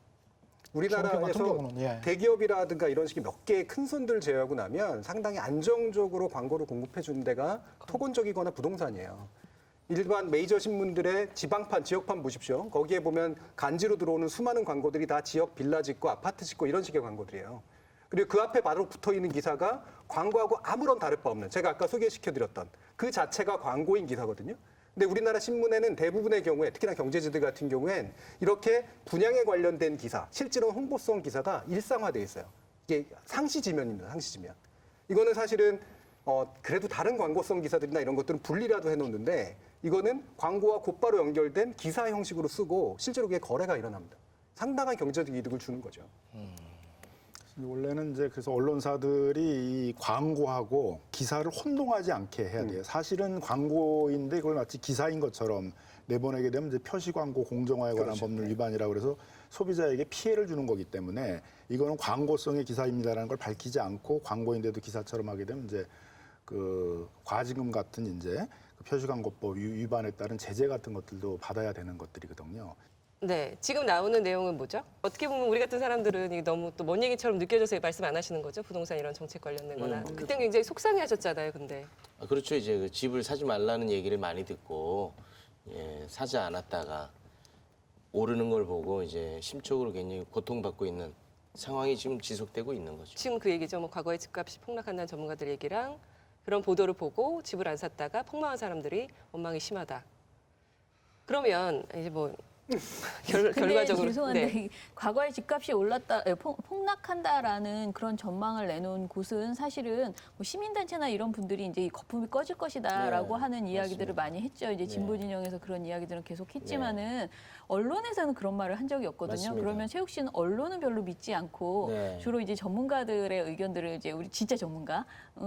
우리나라에서 대기업이라든가 이런 식의 몇 개의 큰 손들 제외하고 나면 상당히 안정적으로 광고를 공급해 주는 데가 토건적이거나 부동산이에요. 일반 메이저 신문들의 지방판, 지역판 보십시오. 거기에 보면 간지로 들어오는 수많은 광고들이 다 지역 빌라 짓고 아파트 짓고 이런 식의 광고들이에요. 그리고 그 앞에 바로 붙어 있는 기사가 광고하고 아무런 다를 바 없는 제가 아까 소개시켜드렸던 그 자체가 광고인 기사거든요. 근데 우리나라 신문에는 대부분의 경우에 특히나 경제지들 같은 경우엔 이렇게 분양에 관련된 기사, 실제로 홍보성 기사가 일상화되어 있어요. 이게 상시 지면입니다. 상시 지면. 이거는 사실은 그래도 다른 광고성 기사들이나 이런 것들은 분리라도 해놓는데 이거는 광고와 곧바로 연결된 기사 형식으로 쓰고 실제로 그게 거래가 일어납니다. 상당한 경제적 이득을 주는 거죠. 원래는 이제 그래서 언론사들이 이 광고하고 기사를 혼동하지 않게 해야 돼요. 사실은 광고인데 그걸 마치 기사인 것처럼 내보내게 되면 이제 표시 광고 공정화에 관한 그렇죠. 법률 위반이라고 그래서 소비자에게 피해를 주는 거기 때문에 이거는 광고성의 기사입니다라는 걸 밝히지 않고 광고인데도 기사처럼 하게 되면 이제 그 과징금 같은 이제 그 표시광고법 위반에 따른 제재 같은 것들도 받아야 되는 것들이거든요. 네, 지금 나오는 내용은 뭐죠? 어떻게 보면 우리 같은 사람들은 이게 너무 또 먼 얘기처럼 느껴져서 말씀 안 하시는 거죠? 부동산 이런 정책 관련된 거나. 그때 굉장히 속상해하셨잖아요, 근데. 그렇죠. 이제 그 집을 사지 말라는 얘기를 많이 듣고 사지 않았다가 오르는 걸 보고 이제 심적으로 굉장히 고통받고 있는 상황이 지금 지속되고 있는 거죠. 지금 그 얘기죠. 뭐 과거에 집값이 폭락한다는 전문가들 얘기랑 그런 보도를 보고 집을 안 샀다가 폭망한 사람들이 원망이 심하다. 그러면 이제 뭐 결과적으로 죄송한데 네. 과거에 집값이 올랐다, 폭락한다라는 그런 전망을 내놓은 곳은 사실은 뭐 시민단체나 이런 분들이 이제 이 거품이 꺼질 것이다라고 네, 하는 이야기들을 맞습니다. 많이 했죠. 이제 네. 진보 진영에서 그런 이야기들은 계속 했지만은 언론에서는 그런 말을 한 적이 없거든요. 맞습니다. 그러면 최욱 씨는 언론은 별로 믿지 않고 네. 주로 이제 전문가들의 의견들을 이제 우리 진짜 전문가,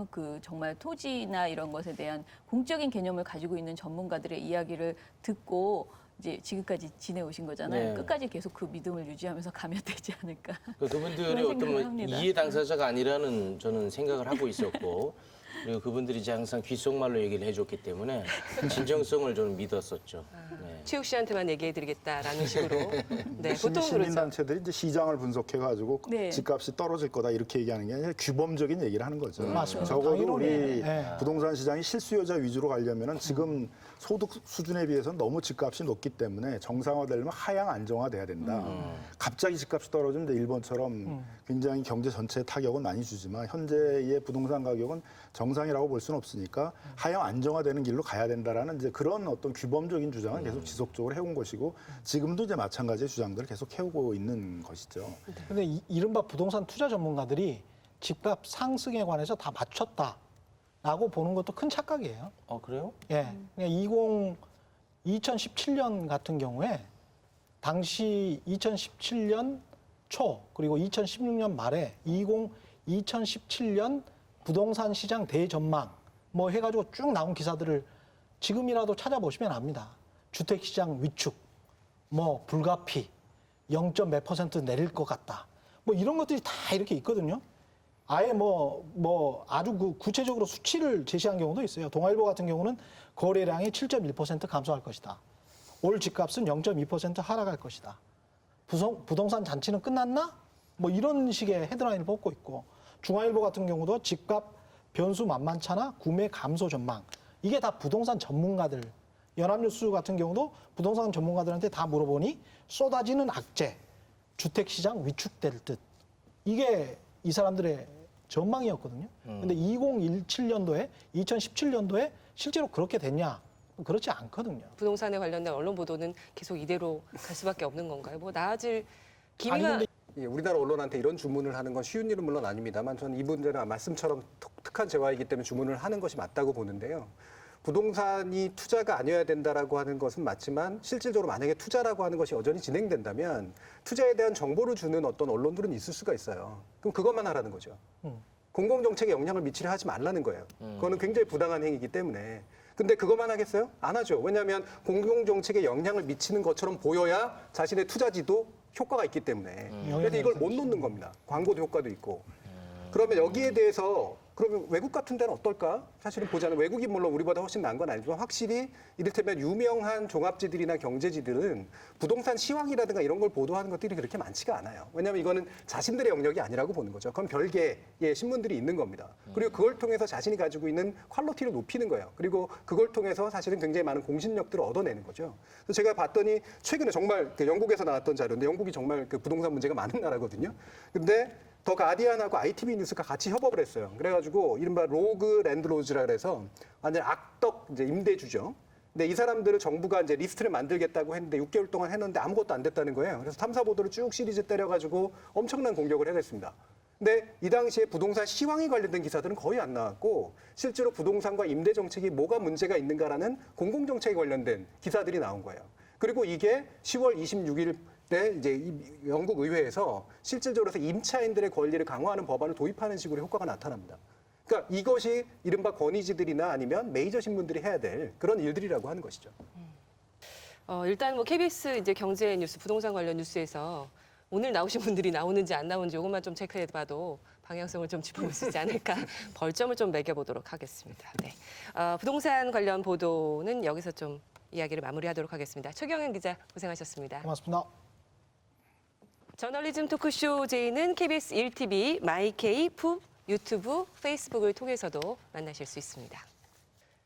그 정말 토지나 이런 것에 대한 공적인 개념을 가지고 있는 전문가들의 이야기를 듣고 이제 지금까지 지내오신 거잖아요. 네. 끝까지 계속 그 믿음을 유지하면서 가면 되지 않을까. 그분들이 그런 어떤 생각을 뭐 합니다. 이해 당사자가 아니라는 저는 생각을 하고 있었고 그리고 그분들이 이제 항상 귓속말로 얘기를 해줬기 때문에 진정성을 저는 믿었었죠. 네. 최욱 씨한테만 얘기해드리겠다라는 식으로. 네, 보통 그렇죠. 시민단체들이 이제 시장을 분석해가지고 네. 집값이 떨어질 거다 이렇게 얘기하는 게 아니라 규범적인 얘기를 하는 거죠. 맞습니다. 적어도 당연히. 우리 네. 부동산 시장이 실수요자 위주로 가려면 지금 소득 수준에 비해서는 너무 집값이 높기 때문에 정상화되려면 하향 안정화돼야 된다. 갑자기 집값이 떨어지면 일본처럼 굉장히 경제 전체에 타격은 많이 주지만 현재의 부동산 가격은 정상이라고 볼 수는 없으니까 하향 안정화되는 길로 가야 된다라는 이제 그런 어떤 규범적인 주장은 계속 지속적으로 해온 것이고 지금도 이제 마찬가지의 주장들을 계속 해오고 있는 것이죠. 근데 이른바 부동산 투자 전문가들이 집값 상승에 관해서 다 맞췄다라고 보는 것도 큰 착각이에요. 그래요? 예. 2017년 같은 경우에 당시 2017년 초 그리고 2016년 말에 2017년 부동산 시장 대전망 뭐 해가지고 쭉 나온 기사들을 지금이라도 찾아보시면 압니다. 주택시장 위축, 뭐 불가피, 0.몇 % 내릴 것 같다. 뭐 이런 것들이 다 이렇게 있거든요. 아예 뭐 아주 구체적으로 수치를 제시한 경우도 있어요. 동아일보 같은 경우는 거래량이 7.1% 감소할 것이다. 올 집값은 0.2% 하락할 것이다. 부동산 잔치는 끝났나? 뭐 이런 식의 헤드라인을 뽑고 있고 중앙일보 같은 경우도 집값 변수 만만찮아 구매 감소 전망. 이게 다 부동산 전문가들. 연합뉴스 같은 경우도 부동산 전문가들한테 다 물어보니 쏟아지는 악재, 주택시장 위축될 듯. 이게 이 사람들의 전망이었거든요. 근데 2017년도에, 2017년도에 실제로 그렇게 됐냐? 그렇지 않거든요. 부동산에 관련된 언론 보도는 계속 이대로 갈 수밖에 없는 건가요? 뭐 나아질 기미가 아니, 근데 예, 우리나라 언론한테 이런 주문을 하는 건 쉬운 일은 물론 아닙니다만 저는 이분들은 말씀처럼 독특한 재화이기 때문에 주문을 하는 것이 맞다고 보는데요. 부동산이 투자가 아니어야 된다라고 하는 것은 맞지만 실질적으로 만약에 투자라고 하는 것이 여전히 진행된다면 투자에 대한 정보를 주는 어떤 언론들은 있을 수가 있어요. 그럼 그것만 하라는 거죠. 공공정책에 영향을 미치려 하지 말라는 거예요. 그거는 굉장히 부당한 행위이기 때문에. 근데 그것만 하겠어요? 안 하죠. 왜냐하면 공공정책에 영향을 미치는 것처럼 보여야 자신의 투자지도 효과가 있기 때문에. 그래서 이걸 못 놓는 겁니다. 광고도 효과도 있고. 그러면 여기에 대해서 그러면 외국 같은 데는 어떨까? 사실은 보자면 외국이 물론 우리보다 훨씬 나은 건 아니지만 확실히 이를테면 유명한 종합지들이나 경제지들은 부동산 시황이라든가 이런 걸 보도하는 것들이 그렇게 많지가 않아요. 왜냐하면 이거는 자신들의 영역이 아니라고 보는 거죠. 그건 별개의 신문들이 있는 겁니다. 그리고 그걸 통해서 자신이 가지고 있는 퀄리티를 높이는 거예요. 그리고 그걸 통해서 사실은 굉장히 많은 공신력들을 얻어내는 거죠. 그래서 제가 봤더니 최근에 정말 영국에서 나왔던 자료인데 영국이 정말 그 부동산 문제가 많은 나라거든요. 근데 더 가디안하고 ITV 뉴스가 같이 협업을 했어요. 그래가지고 이른바 로그 랜드로즈라 그래서 완전 악덕 이제 임대주죠. 근데 이 사람들을 정부가 이제 리스트를 만들겠다고 했는데 6개월 동안 했는데 아무것도 안 됐다는 거예요. 그래서 탐사 보도를 쭉 시리즈 때려가지고 엄청난 공격을 해냈습니다. 근데 이 당시에 부동산 시황에 관련된 기사들은 거의 안 나왔고 실제로 부동산과 임대 정책이 뭐가 문제가 있는가라는 공공 정책에 관련된 기사들이 나온 거예요. 그리고 이게 10월 26일 때 이제 이 영국 의회에서 실질적으로 임차인들의 권리를 강화하는 법안을 도입하는 식으로 효과가 나타납니다. 그러니까 이것이 이른바 권위지들이나 아니면 메이저 신문들이 해야 될 그런 일들이라고 하는 것이죠. 일단 뭐 KBS 이제 경제 뉴스, 부동산 관련 뉴스에서 오늘 나오신 분들이 나오는지 안 나오는지 이것만 좀 체크해봐도 방향성을 좀 짚어볼 수 있지 않을까 벌점을 좀 매겨보도록 하겠습니다. 네. 부동산 관련 보도는 여기서 좀 이야기를 마무리하도록 하겠습니다. 최경영 기자 고생하셨습니다. 고맙습니다. 저널리즘 토크쇼 제이는 KBS 1TV, 마이케이, 푸, 유튜브, 페이스북을 통해서도 만나실 수 있습니다.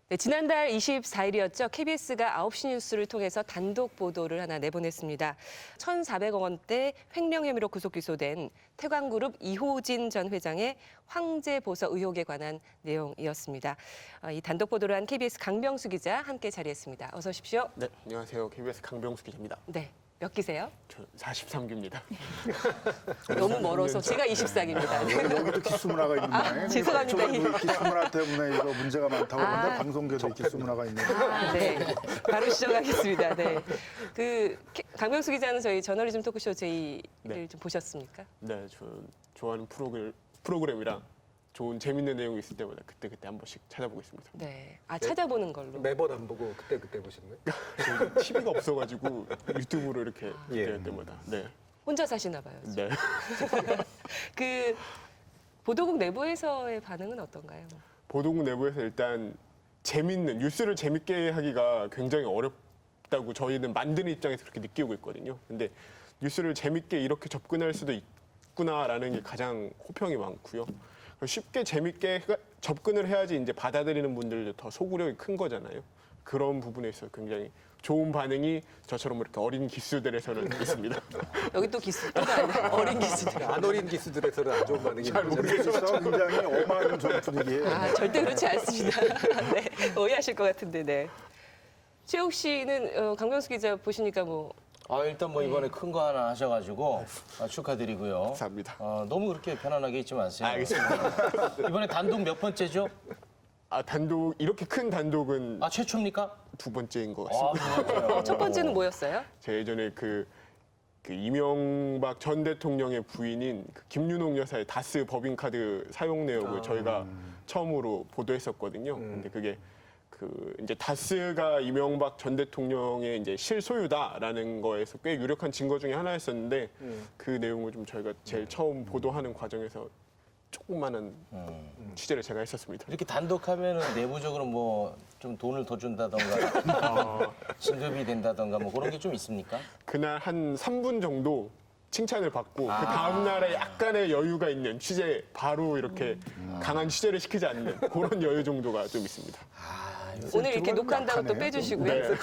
네, 지난달 24일이었죠. KBS가 9시 뉴스를 통해서 단독 보도를 하나 내보냈습니다. 1,400억 원대 횡령 혐의로 구속 기소된 태광그룹 이호진 전 회장의 황제 보석 의혹에 관한 내용이었습니다. 이 단독 보도를 한 KBS 강병수 기자 함께 자리했습니다. 어서 오십시오. 네, 안녕하세요. KBS 강병수 기자입니다. 네. 몇 기세요? 저 43기입니다. 너무 멀어서 제가 24기입니다. 여기도 기수 문화가 있는 모양이에요. 죄송합니다. 기수 문화 때문에 이거 문제가 많다고 하는데 방송계도 기수 문화가 있는 네. 바로 시작하겠습니다. 네. 강병수 기자는 저희 저널리즘 토크쇼 제이를 좀 보셨습니까? 네, 저 좋아하는 프로그램이랑 좋은 재밌는 내용이 있을 때마다 그때 한 번씩 찾아보고 있습니다. 네. 찾아보는 걸로. 매번 안 보고 그때 보시는 거예요? TV가 없어가지고 유튜브로 이렇게 될 때마다. 네. 혼자 사시나 봐요. 네. 보도국 내부에서의 반응은 어떤가요? 보도국 내부에서 일단 재밌는 뉴스를 재밌게 하기가 굉장히 어렵다고 저희는 만드는 입장에서 그렇게 느끼고 있거든요. 근데 뉴스를 재밌게 이렇게 접근할 수도 있구나라는 게 가장 호평이 많고요. 쉽게 재밌게 접근을 해야지 이제 받아들이는 분들도 더 소구력이 큰 거잖아요. 그런 부분에 있어서 굉장히 좋은 반응이 저처럼 이렇게 어린 기수들에서는 있습니다. 여기 또 기수, 또 어린 기수들. 안 어린 기수들에서는 안 좋은 반응이 잘 모르겠어요. 굉장히 엄한 분위기예요. 절대 그렇지 않습니다. 네, 오해하실 것 같은데. 네. 최욱 씨는 강병수 기자 보시니까 일단 이번에 큰 거 하나 하셔가지고 축하드리고요. 감사합니다. 너무 그렇게 편안하게 있지 마세요. 알겠습니다. 이번에 단독 몇 번째죠? 단독 이렇게 큰 단독은 최초입니까? 두 번째인 것 같습니다. 첫 번째는 뭐였어요? 제가 예전에 그 이명박 전 대통령의 부인인 김윤옥 여사의 다스 법인카드 사용 내역을 저희가 처음으로 보도했었거든요. 근데 그게 이제 다스가 이명박 전 대통령의 이제 실소유다라는 거에서 꽤 유력한 증거 중에 하나였었는데 그 내용을 좀 저희가 제일 처음 보도하는 과정에서 조그마한 취재를 제가 했었습니다. 이렇게 단독하면은 내부적으로 좀 돈을 더 준다던가 진급이 된다던가 그런 게 좀 있습니까? 그날 한 3분 정도 칭찬을 받고 그 다음 날에 약간의 여유가 있는 취재 바로 이렇게 강한 취재를 시키지 않는 그런 여유 정도가 좀 있습니다. 오늘 이렇게 녹화한다고 또 빼주시고요. 네.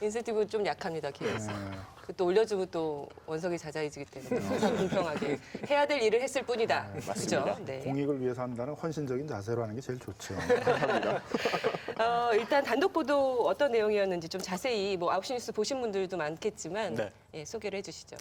인센티브 좀 약합니다, KBS. 또 올려주면 또 원석이 자자해지기 때문에 항상 공평하게 해야 될 일을 했을 뿐이다. 맞습니다. 그죠? 네. 공익을 위해서 한다는 헌신적인 자세로 하는 게 제일 좋죠. 감사합니다. 일단 단독 보도 어떤 내용이었는지 좀 자세히 9시 뉴스 보신 분들도 많겠지만 네. 소개를 해주시죠.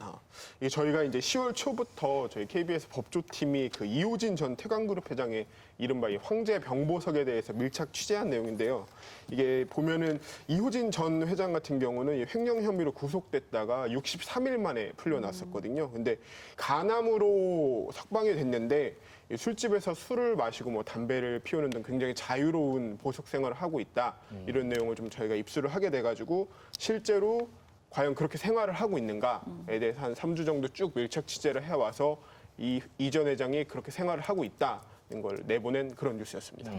이게 저희가 이제 10월 초부터 저희 KBS 법조팀이 이호진 전 태광그룹 회장의 이른바 이 황제 병보석에 대해서 밀착 취재한 내용인데요. 이게 보면은 이호진 전 회장 같은 경우는 이 횡령 혐의로 구속됐다가 63일 만에 풀려났었거든요. 근데 간암으로 석방이 됐는데 술집에서 술을 마시고 담배를 피우는 등 굉장히 자유로운 보석 생활을 하고 있다. 이런 내용을 좀 저희가 입수를 하게 돼가지고 실제로 과연 그렇게 생활을 하고 있는가에 대해서 한 3주 정도 쭉 밀착 취재를 해와서 이 전 회장이 그렇게 생활을 하고 있다는 걸 내보낸 그런 뉴스였습니다.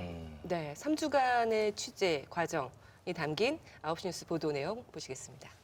네, 3주간의 취재 과정이 담긴 9시 뉴스 보도 내용 보시겠습니다.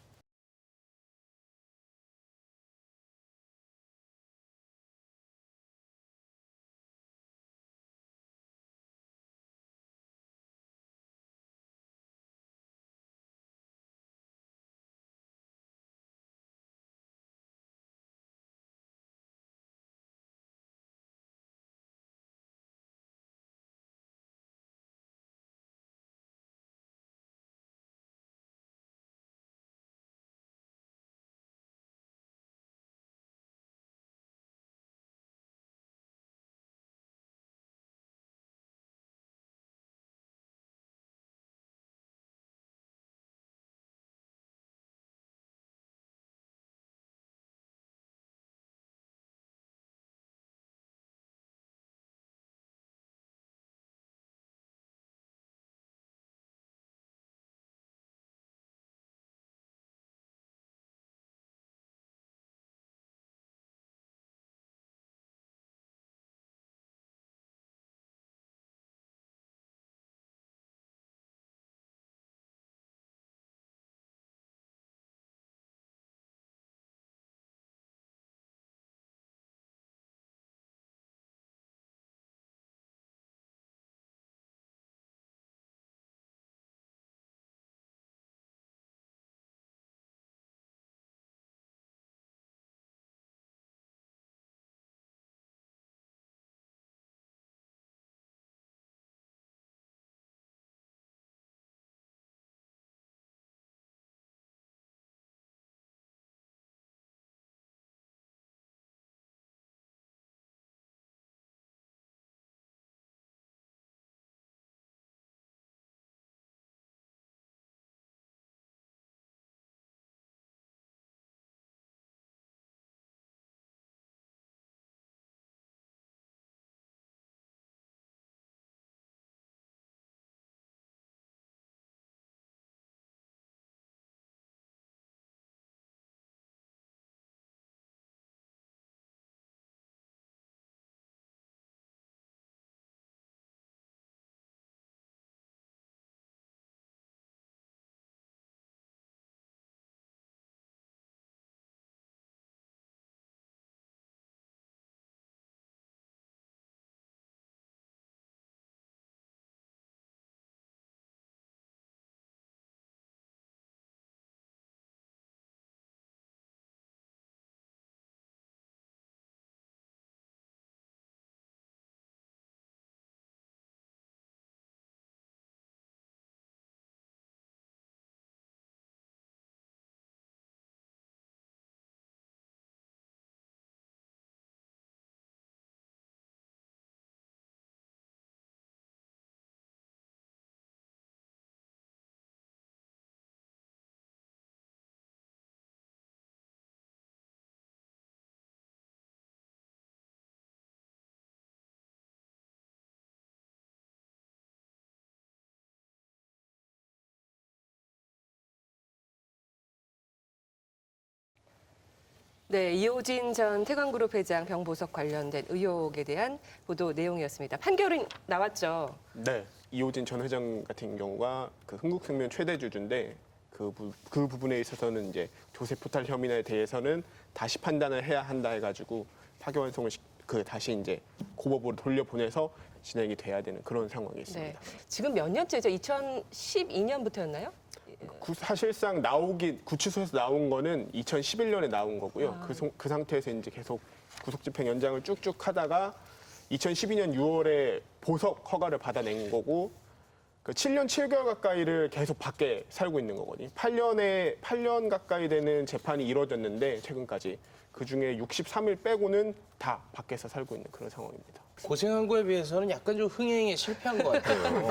네, 이호진 전 태광그룹 회장 병보석 관련된 의혹에 대한 보도 내용이었습니다. 판결이 나왔죠. 네, 이호진 전 회장 같은 경우가 그 흥국생명 최대 주주인데 그 부분에 있어서는 이제 조세 포탈 혐의에 대해서는 다시 판단을 해야 한다 해가지고 파기환송을 다시 이제 고법으로 돌려보내서 진행이 돼야 되는 그런 상황이 있습니다. 네, 지금 몇 년째죠? 2012년부터였나요? 사실상 구치소에서 나온 거는 2011년에 나온 거고요. 그 상태에서 이제 계속 구속집행 연장을 쭉쭉 하다가 2012년 6월에 보석 허가를 받아낸 거고, 그 7년 7개월 가까이를 계속 밖에 살고 있는 거거든요. 8년 가까이 되는 재판이 이루어졌는데 최근까지 그 중에 63일 빼고는 다 밖에서 살고 있는 그런 상황입니다. 고생한 거에 비해서는 약간 좀 흥행에 실패한 것 같아요.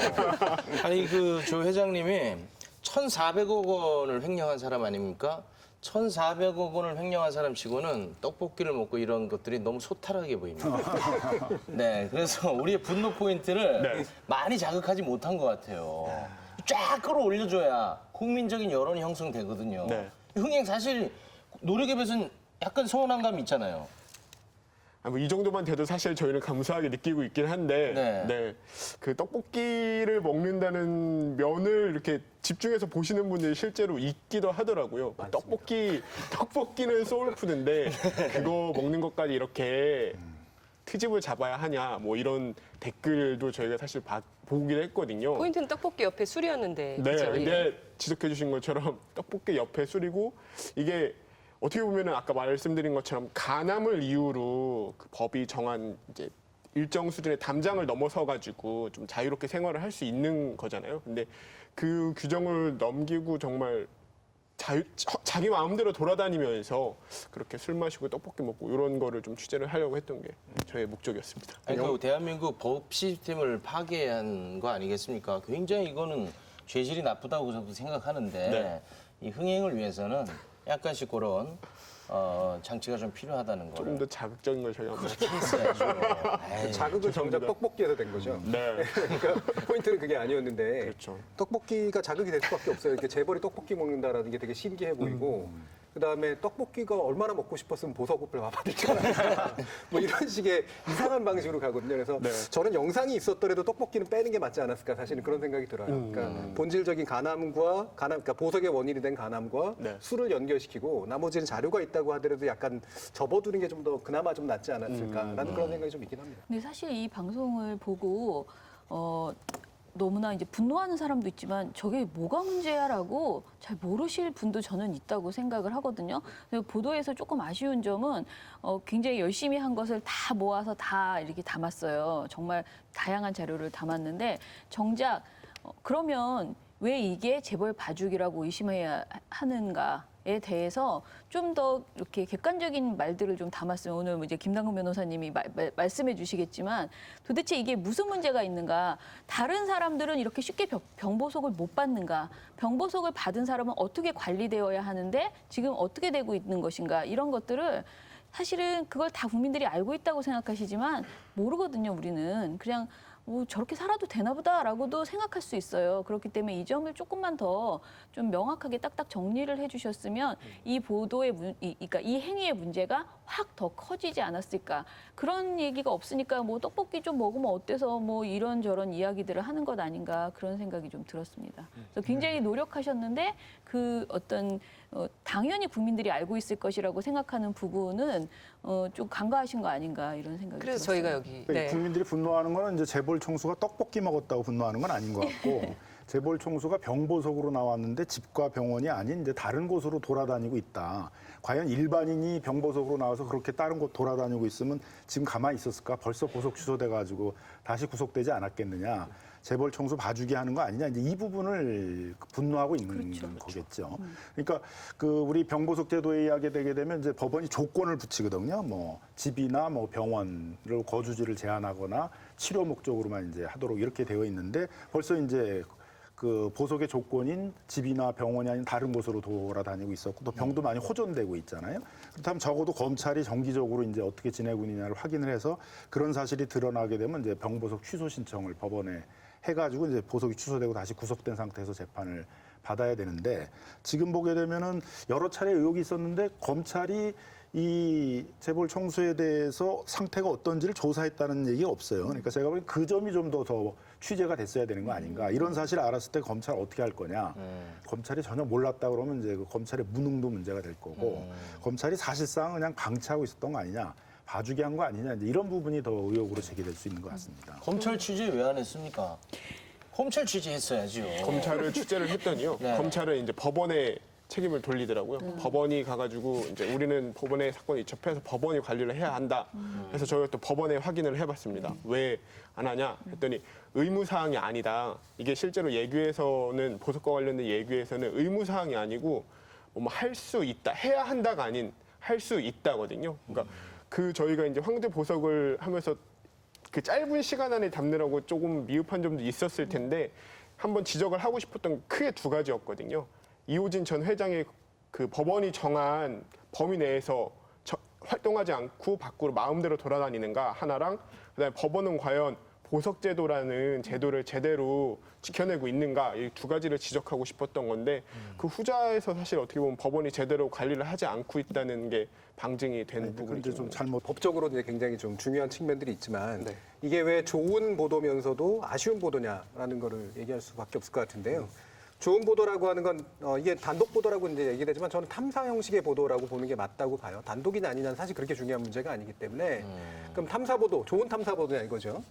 아니 조 회장님이 1,400억 원을 횡령한 사람 아닙니까? 1,400억 원을 횡령한 사람 치고는 떡볶이를 먹고 이런 것들이 너무 소탈하게 보입니다. 네, 그래서 우리의 분노 포인트를 많이 자극하지 못한 것 같아요. 쫙 끌어올려줘야 국민적인 여론이 형성되거든요. 흥행 사실 노력에 비해서는 약간 서운한 감이 있잖아요. 이 정도만 돼도 사실 저희는 감사하게 느끼고 있긴 한데, 그 떡볶이를 먹는다는 면을 이렇게 집중해서 보시는 분들이 실제로 있기도 하더라고요. 떡볶이는 소울푸드인데 그거 먹는 것까지 이렇게 트집을 잡아야 하냐, 뭐 이런 댓글도 저희가 사실 보긴 했거든요. 포인트는 떡볶이 옆에 술이었는데. 네, 그렇죠? 근데 지적해 주신 것처럼 떡볶이 옆에 술이고, 이게 어떻게 보면은 아까 말씀드린 것처럼 간암을 이유로 그 법이 정한 이제 일정 수준의 담장을 넘어서 가지고 좀 자유롭게 생활을 할 수 있는 거잖아요. 근데 그 규정을 넘기고 정말 자기 마음대로 돌아다니면서 그렇게 술 마시고 떡볶이 먹고 이런 거를 좀 취재를 하려고 했던 게 저의 목적이었습니다. 아니, 그 대한민국 법 시스템을 파괴한 거 아니겠습니까? 굉장히 이거는 죄질이 나쁘다고 저도 생각하는데 이 흥행을 위해서는 약간씩 그런 장치가 좀 필요하다는 거. 좀 더 자극적인 걸 저희가 한번 했어야죠. 자극은 정작 떡볶이에서 된 거죠. 네. 그러니까 포인트는 그게 아니었는데 그렇죠. 떡볶이가 자극이 될 수밖에 없어요. 이렇게 재벌이 떡볶이 먹는다라는 게 되게 신기해 보이고 그다음에 떡볶이가 얼마나 먹고 싶었으면 보석을 와봤잖아요. 뭐 이런 식의 이상한 방식으로 가거든요. 그래서 저는 영상이 있었더라도 떡볶이는 빼는 게 맞지 않았을까 사실은 그런 생각이 들어요. 그러니까 본질적인 그러니까 보석의 원인이 된 간암과 술을 연결시키고 나머지는 자료가 있다고 하더라도 약간 접어두는 게 좀 더 그나마 좀 낫지 않았을까라는 그런 생각이 좀 있긴 합니다. 근데 사실 이 방송을 보고 너무나 이제 분노하는 사람도 있지만 저게 뭐가 문제야라고 잘 모르실 분도 저는 있다고 생각을 하거든요. 보도에서 조금 아쉬운 점은 굉장히 열심히 한 것을 다 모아서 다 이렇게 담았어요. 정말 다양한 자료를 담았는데 정작 그러면 왜 이게 재벌 봐주기라고 의심해야 하는가에 대해서 좀 더 이렇게 객관적인 말들을 좀 담았으면 오늘 이제 김남국 변호사님이 말씀해 주시겠지만 도대체 이게 무슨 문제가 있는가? 다른 사람들은 이렇게 쉽게 병보석을 못 받는가? 병보석을 받은 사람은 어떻게 관리되어야 하는데 지금 어떻게 되고 있는 것인가? 이런 것들을 사실은 그걸 다 국민들이 알고 있다고 생각하시지만 모르거든요, 우리는. 그냥 저렇게 살아도 되나 보다라고도 생각할 수 있어요. 그렇기 때문에 이 점을 조금만 더 좀 명확하게 딱딱 정리를 해주셨으면 이 보도의 그러니까 이 행위의 문제가 확 더 커지지 않았을까. 그런 얘기가 없으니까 뭐 떡볶이 좀 먹으면 어때서 뭐 이런저런 이야기들을 하는 것 아닌가 그런 생각이 좀 들었습니다. 그래서 굉장히 노력하셨는데 그 어떤 당연히 국민들이 알고 있을 것이라고 생각하는 부분은 좀 간과하신 거 아닌가 이런 생각이 그래서 들었어요. 저희가 여기 국민들이 분노하는 거는 이제 재벌 총수가 떡볶이 먹었다고 분노하는 건 아닌 것 같고 재벌 총수가 병보석으로 나왔는데 집과 병원이 아닌 이제 다른 곳으로 돌아다니고 있다. 과연 일반인이 병보석으로 나와서 그렇게 다른 곳 돌아다니고 있으면 지금 가만히 있었을까? 벌써 보석 취소돼 가지고 다시 구속되지 않았겠느냐? 재벌 총수 봐주기 하는 거 아니냐? 이제 이 부분을 분노하고 있는 거겠죠. 그러니까 우리 병보석 제도에 이야기 되게 되면 이제 법원이 조건을 붙이거든요. 뭐 집이나 뭐 병원을 거주지를 제한하거나 치료 목적으로만 이제 하도록 이렇게 되어 있는데 벌써 이제 그 보석의 조건인 집이나 병원이 아닌 다른 곳으로 돌아다니고 있었고 또 병도 많이 호전되고 있잖아요. 그렇다면 적어도 검찰이 정기적으로 이제 어떻게 지내고 있느냐를 확인을 해서 그런 사실이 드러나게 되면 이제 병보석 취소 신청을 법원에 해가지고 이제 보석이 취소되고 다시 구속된 상태에서 재판을 받아야 되는데 지금 보게 되면은 여러 차례 의혹이 있었는데 검찰이 이 재벌 총수에 대해서 상태가 어떤지를 조사했다는 얘기가 없어요. 그러니까 제가 보기엔 그 점이 좀 더 취재가 됐어야 되는 거 아닌가. 이런 사실을 알았을 때 검찰 어떻게 할 거냐. 검찰이 전혀 몰랐다 그러면 이제 그 검찰의 무능도 문제가 될 거고 검찰이 사실상 그냥 방치하고 있었던 거 아니냐. 봐주기 한 거 아니냐. 이제 이런 부분이 더 의혹으로 제기될 수 있는 것 같습니다. 검찰 취재 왜 안 했습니까? 검찰 취재했어야죠. 검찰을 취재를 했더니요. 네. 검찰은 이제 법원에 책임을 돌리더라고요. 법원이 가가지고 이제 우리는 법원에 사건이 접해서 법원이 관리를 해야 한다. 그래서 저희가 또 법원에 확인을 해봤습니다. 왜 안 하냐 했더니 의무사항이 아니다. 이게 실제로 예규에서는 보석과 관련된 예규에서는 의무사항이 아니고 뭐 할 수 있다, 해야 한다가 아닌 할 수 있다거든요. 그러니까 그 저희가 이제 황제 보석을 하면서 그 짧은 시간 안에 담느라고 조금 미흡한 점도 있었을 텐데 한번 지적을 하고 싶었던 크게 두 가지였거든요. 이호진 전 회장의 그 법원이 정한 범위 내에서 활동하지 않고 밖으로 마음대로 돌아다니는가 하나랑 그다음에 법원은 과연 보석제도라는 제도를 제대로 지켜내고 있는가 이 두 가지를 지적하고 싶었던 건데 그 후자에서 사실 어떻게 보면 법원이 제대로 관리를 하지 않고 있다는 게 방증이 된 부분이 좀 잘못. 법적으로 이제 굉장히 좀 중요한 측면들이 있지만 이게 왜 좋은 보도면서도 아쉬운 보도냐라는 거를 얘기할 수밖에 없을 것 같은데요. 좋은 보도라고 하는 건 이게 단독 보도라고 이제 얘기되지만 저는 탐사 형식의 보도라고 보는 게 맞다고 봐요. 단독이냐 아니냐는 사실 그렇게 중요한 문제가 아니기 때문에 그럼 탐사 보도, 좋은 탐사 보도냐 이거죠.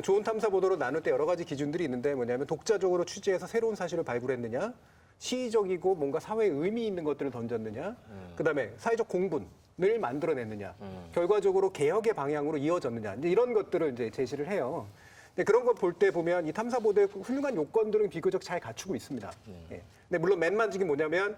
좋은 탐사 보도로 나눌 때 여러 가지 기준들이 있는데 뭐냐면 독자적으로 취재해서 새로운 사실을 발굴했느냐, 시의적이고 뭔가 사회에 의미 있는 것들을 던졌느냐, 그다음에 사회적 공분을 만들어냈느냐, 결과적으로 개혁의 방향으로 이어졌느냐, 이제 이런 것들을 이제 제시를 해요. 근데 그런 걸 볼 때 보면 이 탐사 보도의 훌륭한 요건들은 비교적 잘 갖추고 있습니다. 예. 근데 물론 맨만직이 뭐냐면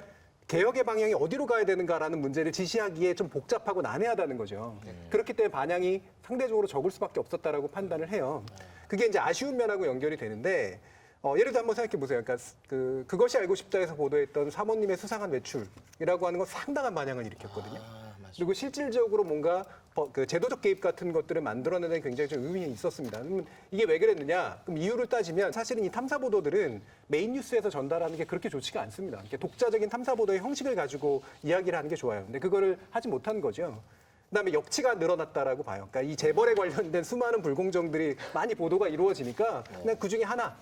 개혁의 방향이 어디로 가야 되는가라는 문제를 지시하기에 좀 복잡하고 난해하다는 거죠. 그렇기 때문에 반향이 상대적으로 적을 수밖에 없었다라고 판단을 해요. 그게 이제 아쉬운 면하고 연결이 되는데 예를 들어 한번 생각해 보세요. 그러니까 그것이 알고 싶다에서 보도했던 사모님의 수상한 외출이라고 하는 건 상당한 반향을 일으켰거든요. 그리고 실질적으로 뭔가 그 제도적 개입 같은 것들을 만들어내는 데 굉장히 좀 의미가 있었습니다. 그러면 이게 왜 그랬느냐? 그럼 이유를 따지면 사실은 이 탐사 보도들은 메인 뉴스에서 전달하는 게 그렇게 좋지가 않습니다. 이렇게 독자적인 탐사 보도의 형식을 가지고 이야기를 하는 게 좋아요. 근데 그거를 하지 못한 거죠. 그다음에 역치가 늘어났다라고 봐요. 그러니까 이 재벌에 관련된 수많은 불공정들이 많이 보도가 이루어지니까 그냥 그 중에 하나.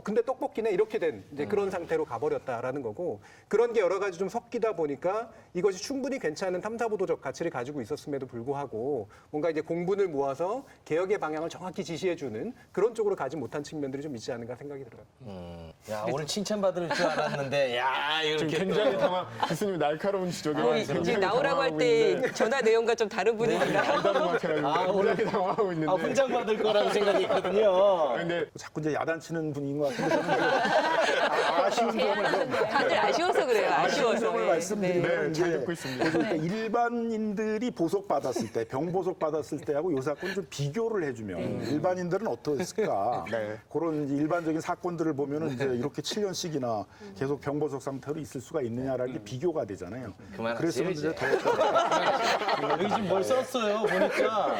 근데 떡볶이네 이렇게 된 이제 그런 상태로 가버렸다라는 거고 그런 게 여러 가지 좀 섞이다 보니까 이것이 충분히 괜찮은 탐사보도적 가치를 가지고 있었음에도 불구하고 뭔가 이제 공분을 모아서 개혁의 방향을 정확히 지시해주는 그런 쪽으로 가지 못한 측면들이 좀 있지 않은가 생각이 들어요. 야 오늘 칭찬받을 줄 알았는데 야 이렇게 굉장히 교수님 날카로운 지적이 이제 나오라고 할 때 전화 내용과 좀 다른 분위기라. 오늘 당황하고 있는데 훈장 받을 거라고 생각이 있거든요. 근데 자꾸 이제 야단치는 분인 것 같은데 저는 아쉬운 점을 다들 아쉬워서 그래요. 아쉬워서. 점을 말씀드리면 잘 듣고 있습니다. 그러니까 일반인들이 보석 받았을 때, 병보석 받았을 때하고 요 사건 좀 비교를 해주면 일반인들은 어떠했을까? 그런 이제 일반적인 사건들을 보면은 이제 이렇게 7년씩이나 계속 병보석 상태로 있을 수가 있느냐라는 게 비교가 되잖아요. 그래서 이제 더 여기 지금 뭘 썼어요 보니까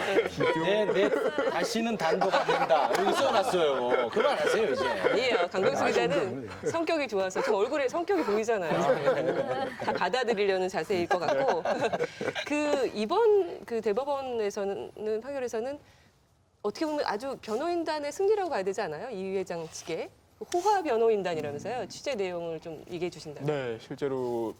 내 다시는 단독 안 된다 여기 써놨어요. 그만하세요 이제. 아니에요. 강병수 기자는 성격이 좋아서 저 얼굴에 성격이 보이잖아요. 다 받아들이려는 자세일 것 같고 그 이번 그 대법원에서는 판결에서는 어떻게 보면 아주 변호인단의 승리라고 봐야 되지 않아요? 이 회장 측에 호화 변호인단이라면서요. 취재 내용을 좀 얘기해 주신다면. 네, 실제로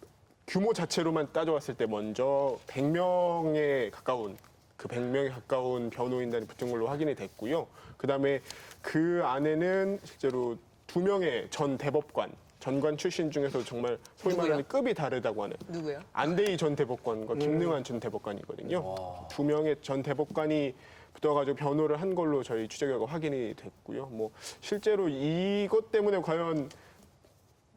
규모 자체로만 따져왔을 때 먼저 100명에 가까운 그 100명에 가까운 변호인단이 붙은 걸로 확인이 됐고요. 그다음에 그 안에는 실제로 2명의 전 대법관, 전관 출신 중에서 정말 소위 말하는 급이 다르다고 하는 누구요? 안대희 전 대법관과 김능환 전 대법관이거든요. 2명의 전 대법관이 붙어가지고 변호를 한 걸로 저희 취재 결과 확인이 됐고요. 뭐 실제로 이것 때문에 과연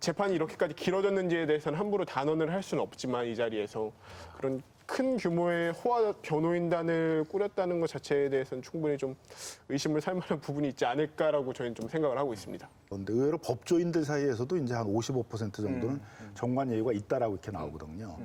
재판이 이렇게까지 길어졌는지에 대해서는 함부로 단언을 할 수는 없지만 이 자리에서 그런 큰 규모의 호화 변호인단을 꾸렸다는 것 자체에 대해서는 충분히 좀 의심을 살 만한 부분이 있지 않을까라고 저희는 좀 생각을 하고 있습니다. 그런데 의외로 법조인들 사이에서도 이제 한 55% 정도는 정관 예우가 있다라고 이렇게 나오거든요.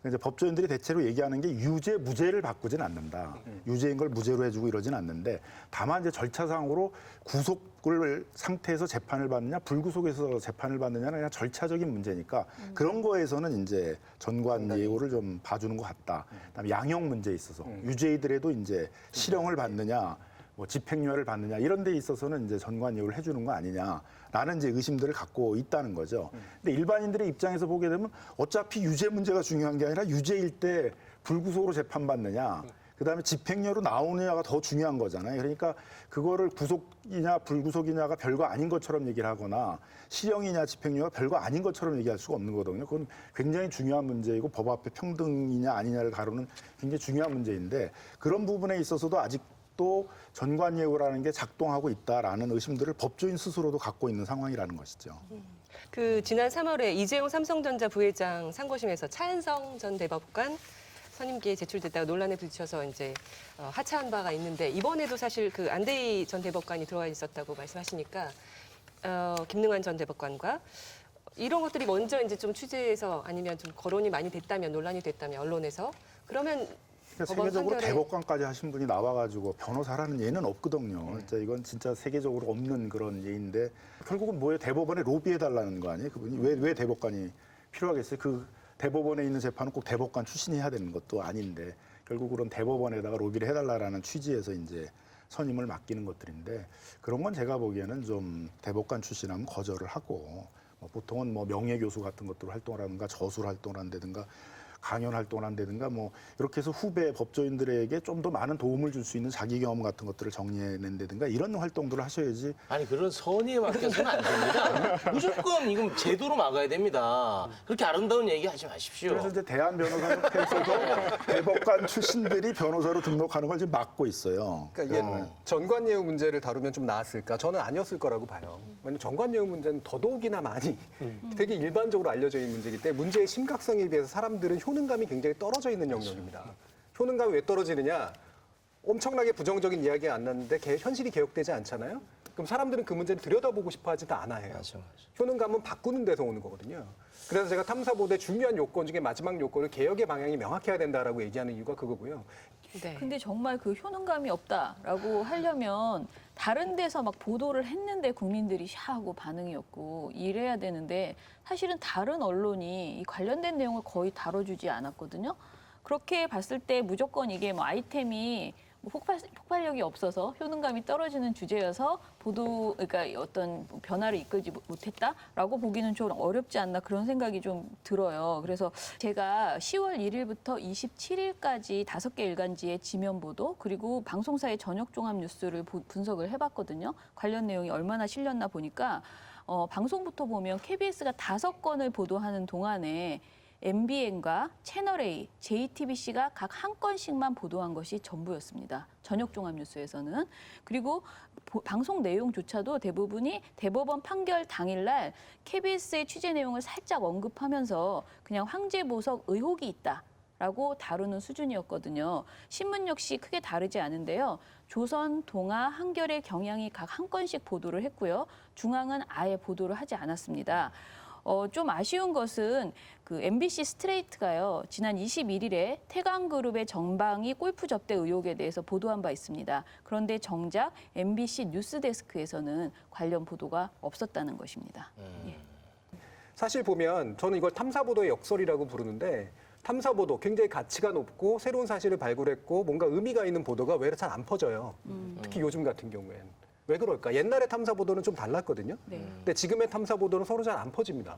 이제 법조인들이 대체로 얘기하는 게 유죄, 무죄를 바꾸진 않는다. 유죄인 걸 무죄로 해주고 이러진 않는데 다만 이제 절차상으로 구속을 상태에서 재판을 받느냐, 불구속에서 재판을 받느냐는 그냥 절차적인 문제니까 그런 거에서는 이제 전관 예우를 좀 봐주는 것 같다. 그다음에 양형 문제에 있어서 유죄이더라도 이제 실형을 받느냐, 뭐 집행유예를 받느냐 이런 데 있어서는 이제 전관 예우를 해주는 거 아니냐라는 이제 의심들을 갖고 있다는 거죠. 근데 일반인들의 입장에서 보게 되면 어차피 유죄 문제가 중요한 게 아니라 유죄일 때 불구속으로 재판받느냐, 그다음에 집행유예로 나오느냐가 더 중요한 거잖아요. 그러니까 그거를 구속이냐 불구속이냐가 별거 아닌 것처럼 얘기를 하거나 실형이냐 집행유예가 별거 아닌 것처럼 얘기할 수가 없는 거거든요. 그건 굉장히 중요한 문제이고 법 앞에 평등이냐 아니냐를 다루는 굉장히 중요한 문제인데 그런 부분에 있어서도 아직도 전관예우라는 게 작동하고 있다라는 의심들을 법조인 스스로도 갖고 있는 상황이라는 것이죠. 그 지난 3월에 이재용 삼성전자 부회장 상고심에서 차은성 전 대법관 선임기에 제출됐다가 논란에 부딪혀서 이제 하차한 바가 있는데 이번에도 사실 그 안대희 전 대법관이 들어가 있었다고 말씀하시니까 김능환 전 대법관과 이런 것들이 먼저 이제 좀 취재해서 아니면 좀 거론이 많이 됐다면 논란이 됐다면 언론에서 그러면 그러니까 세계적으로 대법관까지 하신 분이 나와가지고 변호사라는 예는 없거든요. 진짜 이건 진짜 세계적으로 없는 그런 예인데 결국은 뭐예요? 대법원에 로비해달라는 거 아니에요? 그분이 왜 대법관이 필요하겠어요? 그 대법원에 있는 재판은 꼭 대법관 출신이 해야 되는 것도 아닌데 결국 그런 대법원에다가 로비를 해달라는 취지에서 이제 선임을 맡기는 것들인데 그런 건 제가 보기에는 좀 대법관 출신하면 거절을 하고 보통은 뭐 명예교수 같은 것들을 활동을 하든가 저술 활동을 한다든가 강연 활동을 한다든가 뭐 이렇게 해서 후배 법조인들에게 좀 더 많은 도움을 줄 수 있는 자기 경험 같은 것들을 정리해낸다든가 이런 활동들을 하셔야지. 아니 그런 선의에 맡겨서는 안 됩니다. 무조건 이건 제도로 막아야 됩니다. 그렇게 아름다운 얘기 하지 마십시오. 그래서 이제 대한변호사협회에서도 대법관 출신들이 변호사로 등록하는 걸 지금 막고 있어요. 그러니까 이게 전관예우 문제를 다루면 좀 나았을까? 저는 아니었을 거라고 봐요. 왜냐하면 전관예우 문제는 더더욱이나 많이 되게 일반적으로 알려져 있는 문제이기 때문에 문제의 심각성에 비해서 사람들은 효능감이 굉장히 떨어져 있는 영역입니다. 효능감이 왜 떨어지느냐? 엄청나게 부정적인 이야기가 안 났는데 현실이 개혁되지 않잖아요. 그럼 사람들은 그 문제를 들여다보고 싶어 하지도 않아요. 맞아. 효능감은 바꾸는 데서 오는 거거든요. 그래서 제가 탐사보도의 중요한 요건 중에 마지막 요건은 개혁의 방향이 명확해야 된다라고 얘기하는 이유가 그거고요. 근데 정말 그 효능감이 없다라고 하려면 다른 데서 막 보도를 했는데 국민들이 샤하고 반응이 없고 이래야 되는데 사실은 다른 언론이 이 관련된 내용을 거의 다뤄주지 않았거든요. 그렇게 봤을 때 무조건 이게 뭐 아이템이 뭐 폭발력이 없어서 효능감이 떨어지는 주제여서 그러니까 어떤 변화를 이끌지 못했다라고 보기는 좀 어렵지 않나 그런 생각이 좀 들어요. 그래서 제가 10월 1일부터 27일까지 5개 일간지의 지면 보도 그리고 방송사의 저녁 종합 뉴스를 분석을 해봤거든요. 관련 내용이 얼마나 실렸나 보니까 방송부터 보면 KBS가 5건을 보도하는 동안에 MBN과 채널A, JTBC가 각 한 건씩만 보도한 것이 전부였습니다. 저녁 종합 뉴스에서는. 그리고 방송 내용조차도 대부분이 대법원 판결 당일날 KBS의 취재 내용을 살짝 언급하면서 그냥 황제 보석 의혹이 있다라고 다루는 수준이었거든요. 신문 역시 크게 다르지 않은데요. 조선, 동아, 한겨레, 경향이 각 한 건씩 보도를 했고요. 중앙은 아예 보도를 하지 않았습니다. 좀 아쉬운 것은 그 MBC 스트레이트가요. 지난 21일에 태광그룹의 정방위 골프 접대 의혹에 대해서 보도한 바 있습니다. 그런데 정작 MBC 뉴스데스크에서는 관련 보도가 없었다는 것입니다. 예. 사실 보면 저는 이걸 탐사보도의 역설이라고 부르는데 탐사보도 굉장히 가치가 높고 새로운 사실을 발굴했고 뭔가 의미가 있는 보도가 왜 잘 안 퍼져요. 특히 요즘 같은 경우에는. 왜 그럴까? 옛날에 탐사보도는 좀 달랐거든요. 근데 지금의 탐사보도는 서로 잘 안 퍼집니다.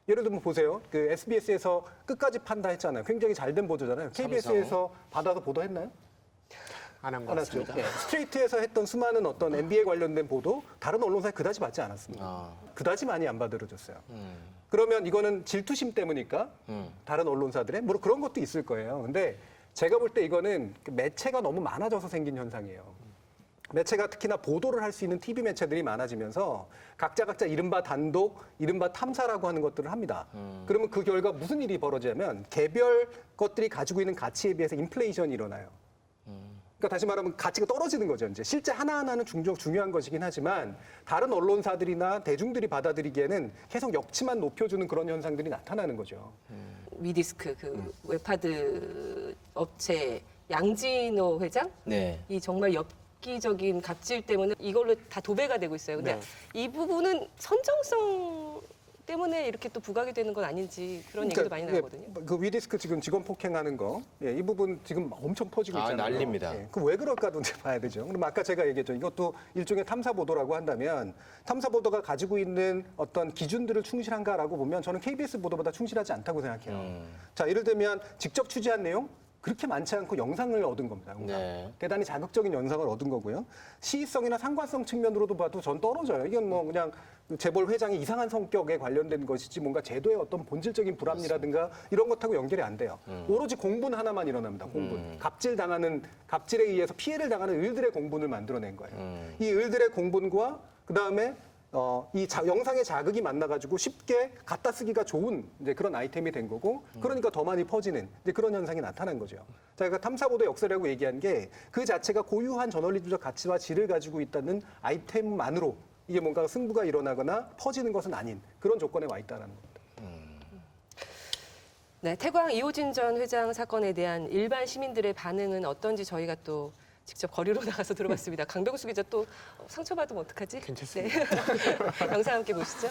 예를 들면 보세요. 그 SBS에서 끝까지 판다 했잖아요. 굉장히 잘된 보도잖아요. KBS에서 받아서 보도했나요? 안 한 것 않았죠. 같습니다. 네. 스트레이트에서 했던 수많은 어떤 NBA 관련된 보도 다른 언론사에 그다지 받지 않았습니다. 그다지 많이 안 받아들여졌어요. 그러면 이거는 질투심 때문일까? 다른 언론사들의? 물론 그런 것도 있을 거예요. 근데 제가 볼 때 이거는 매체가 너무 많아져서 생긴 현상이에요. 매체가 특히나 보도를 할 수 있는 TV 매체들이 많아지면서 각자 이른바 단독, 이른바 탐사라고 하는 것들을 합니다. 그러면 그 결과 무슨 일이 벌어지냐면 개별 것들이 가지고 있는 가치에 비해서 인플레이션이 일어나요. 그러니까 다시 말하면 가치가 떨어지는 거죠. 이제 실제 하나하나는 중요한 것이긴 하지만 다른 언론사들이나 대중들이 받아들이기에는 계속 역치만 높여주는 그런 현상들이 나타나는 거죠. 위디스크 그 웹하드 업체 양진호 회장 네. 이 정말 엽기적인 갑질 때문에 이걸로 다 도배가 되고 있어요. 근데 네. 이 부분은 선정성 때문에 이렇게 또 부각이 되는 건 아닌지 그런 얘기도 많이 나오거든요. 그 위디스크 지금 직원 폭행하는 거, 이 부분 지금 엄청 터지고 있잖아요. 난립니다. 그 왜 그럴까도 이제 봐야 되죠. 그럼 아까 제가 얘기했죠. 이것도 일종의 탐사 보도라고 한다면 탐사 보도가 가지고 있는 어떤 기준들을 충실한가라고 보면 저는 KBS 보도보다 충실하지 않다고 생각해요. 자, 예를 들면 직접 취재한 내용 그렇게 많지 않고 영상을 얻은 겁니다. 영상. 네. 대단히 자극적인 영상을 얻은 거고요. 시의성이나 상관성 측면으로도 봐도 전 떨어져요. 이건 뭐 그냥 재벌 회장이 이상한 성격에 관련된 것이지 뭔가 제도의 어떤 본질적인 불합리라든가 이런 것하고 연결이 안 돼요. 오로지 공분 하나만 일어납니다. 공분. 갑질에 의해서 피해를 당하는 을들의 공분을 만들어낸 거예요. 이 을들의 공분과 그다음에 이 영상의 자극이 만나가지고 쉽게 갖다 쓰기가 좋은 이제 그런 아이템이 된 거고, 그러니까 더 많이 퍼지는 이제 그런 현상이 나타난 거죠. 자, 그러니까 탐사보도 역사라고 얘기한 게 그 자체가 고유한 저널리즘적 가치와 질을 가지고 있다는 아이템만으로 이게 뭔가 승부가 일어나거나 퍼지는 것은 아닌 그런 조건에 와 있다는 겁니다. 네, 태광 이호진 전 회장 사건에 대한 일반 시민들의 반응은 어떤지 저희가 또 직접 거리로 나가서 들어봤습니다. 강병수 기자 또 상처받으면 어떡하지? 괜찮습니다. 네. 영상 함께 보시죠.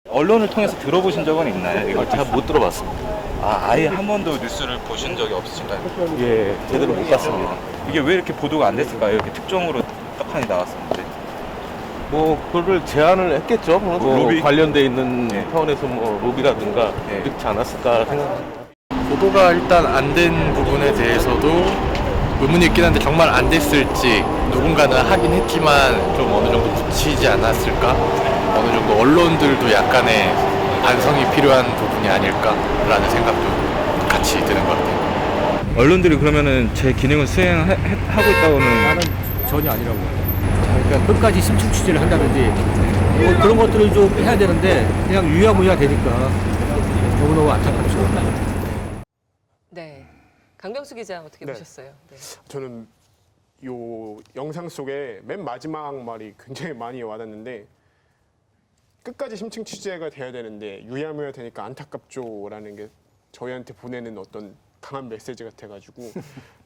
언론을 통해서 들어보신 적은 있나요? 이거 잘 못 들어봤습니다. 아예 한 번도 뉴스를 보신 적이 없으신가요? 예, 제대로 못 봤습니다. 이게 왜 이렇게 보도가 안 됐을까요? 이렇게 특종으로 떡하니 나왔었는데. 뭐 그거를 제안을 했겠죠. 뭐 로비? 관련돼 있는 차원에서 뭐 로비라든가 그렇지 않았을까 생각합니다. 보도가 일단 안 된 부분에 대해서도 의문이 있긴 한데 정말 안 됐을지 누군가는 하긴 했지만 좀 어느 정도 붙이지 않았을까? 어느 정도 언론들도 약간의 반성이 필요한 부분이 아닐까라는 생각도 같이 드는 것 같아요. 언론들이 그러면은 제 기능을 수행하고 있다고는 나는 전혀 아니라고 봐요. 그러니까 끝까지 심층 취재를 한다든지 뭐 그런 것들을 좀 해야 되는데 그냥 유야무야 되니까 너무너무 안타깝죠. 네, 강병수 기자 어떻게 네. 보셨어요? 네. 저는 요 영상 속에 맨 마지막 말이 굉장히 많이 와닿는데 끝까지 심층 취재가 돼야 되는데 유야무야 되니까 안타깝죠라는 게 저희한테 보내는 어떤 강한 메시지 같아가지고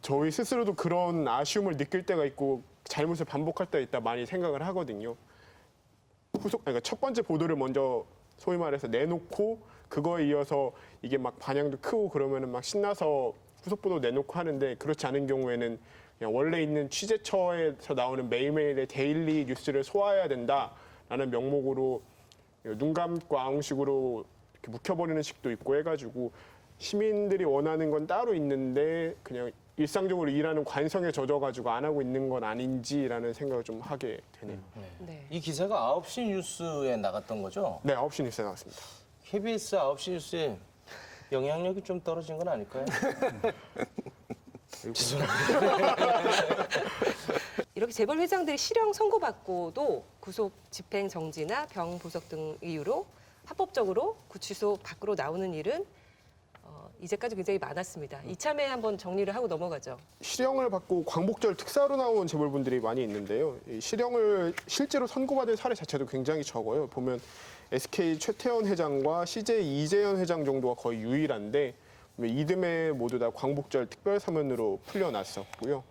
저희 스스로도 그런 아쉬움을 느낄 때가 있고 잘못을 반복할 때가 있다 많이 생각을 하거든요. 그러니까 첫 번째 보도를 먼저 소위 말해서 내놓고 그거에 이어서 이게 막 반향도 크고 그러면은 막 신나서 후속 보도 내놓고 하는데 그렇지 않은 경우에는 그냥 원래 있는 취재처에서 나오는 매일매일의 데일리 뉴스를 소화해야 된다라는 명목으로 눈 감고 아웅식으로 이렇게 묵혀버리는 식도 있고 해가지고 시민들이 원하는 건 따로 있는데 그냥 일상적으로 일하는 관성에 젖어가지고 안 하고 있는 건 아닌지라는 생각을 좀 하게 되네요. 네. 이 기사가 9시 뉴스에 나갔던 거죠? 네, 9시 뉴스에 나왔습니다. KBS 9시 뉴스에 영향력이 좀 떨어진 건 아닐까요? 이렇게 재벌 회장들이 실형 선고받고도 구속 집행 정지나 병 보석 등 이유로 합법적으로 구치소 밖으로 나오는 일은 이제까지 굉장히 많았습니다. 이참에 한번 정리를 하고 넘어가죠. 실형을 받고 광복절 특사로 나온 재벌분들이 많이 있는데요. 이 실형을 실제로 선고받은 사례 자체도 굉장히 적어요. 보면 SK 최태원 회장과 CJ 이재현 회장 정도가 거의 유일한데 이듬해 모두 다 광복절 특별사면으로 풀려났었고요.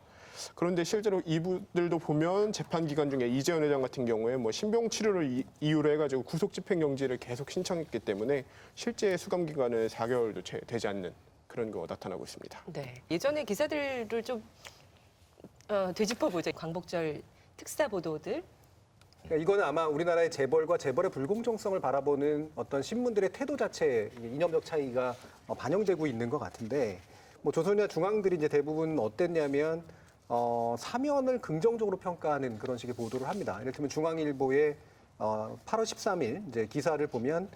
그런데 실제로 이분들도 보면 재판 기간 중에 이재현 회장 같은 경우에 뭐 신병 치료를 이유로 해가지고 구속 집행정지를 계속 신청했기 때문에 실제 수감 기간은 4개월도 채 되지 않는 그런 거 나타나고 있습니다. 네, 예전에 기사들을 좀 되짚어보죠. 광복절 특사 보도들. 그러니까 이거는 아마 우리나라의 재벌과 재벌의 불공정성을 바라보는 어떤 신문들의 태도 자체에 이념적 차이가 반영되고 있는 것 같은데, 뭐 조선이나 중앙들이 이제 대부분 어땠냐면 사면을 긍정적으로 평가하는 그런 식의 보도를 합니다. 예를 들면 중앙일보의 8월 13일 이제 기사를 보면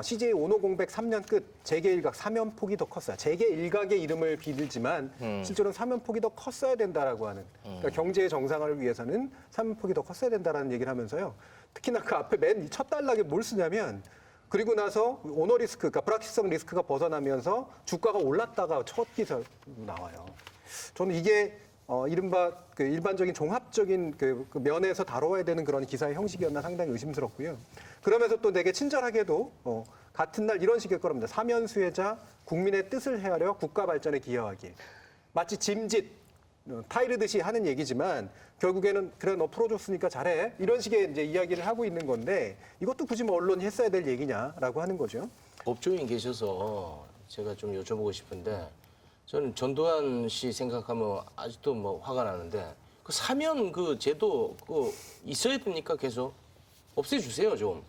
CJ 오노공백 3년 끝 재계 일각 사면폭이 더 컸어요. 재계 일각의 이름을 빌지만 실제로는 사면폭이 더 컸어야 된다라고 하는, 그러니까 경제의 정상화를 위해서는 사면폭이 더 컸어야 된다라는 얘기를 하면서요. 특히나 그 앞에 맨 첫 단락에 뭘 쓰냐면 그리고 나서 오너 리스크, 그러니까 불확실성 리스크가 벗어나면서 주가가 올랐다가 첫 기사로 나와요. 저는 이게 이른바 그 일반적인 종합적인 그 면에서 다뤄야 되는 그런 기사의 형식이었나 상당히 의심스럽고요. 그러면서 또 되게 친절하게도 같은 날 이런 식일 거랍니다. 사면 수혜자 국민의 뜻을 헤아려 국가 발전에 기여하길. 마치 짐짓 타이르듯이 하는 얘기지만 결국에는 그래 너 풀어줬으니까 잘해 이런 식의 이제 이야기를 하고 있는 건데 이것도 굳이 뭐 언론이 했어야 될 얘기냐라고 하는 거죠. 법조인 계셔서 제가 좀 여쭤보고 싶은데 저는 전두환 씨 생각하면 아직도 뭐 화가 나는데 그 사면 그 제도 그 있어야 됩니까 계속 없애주세요 좀.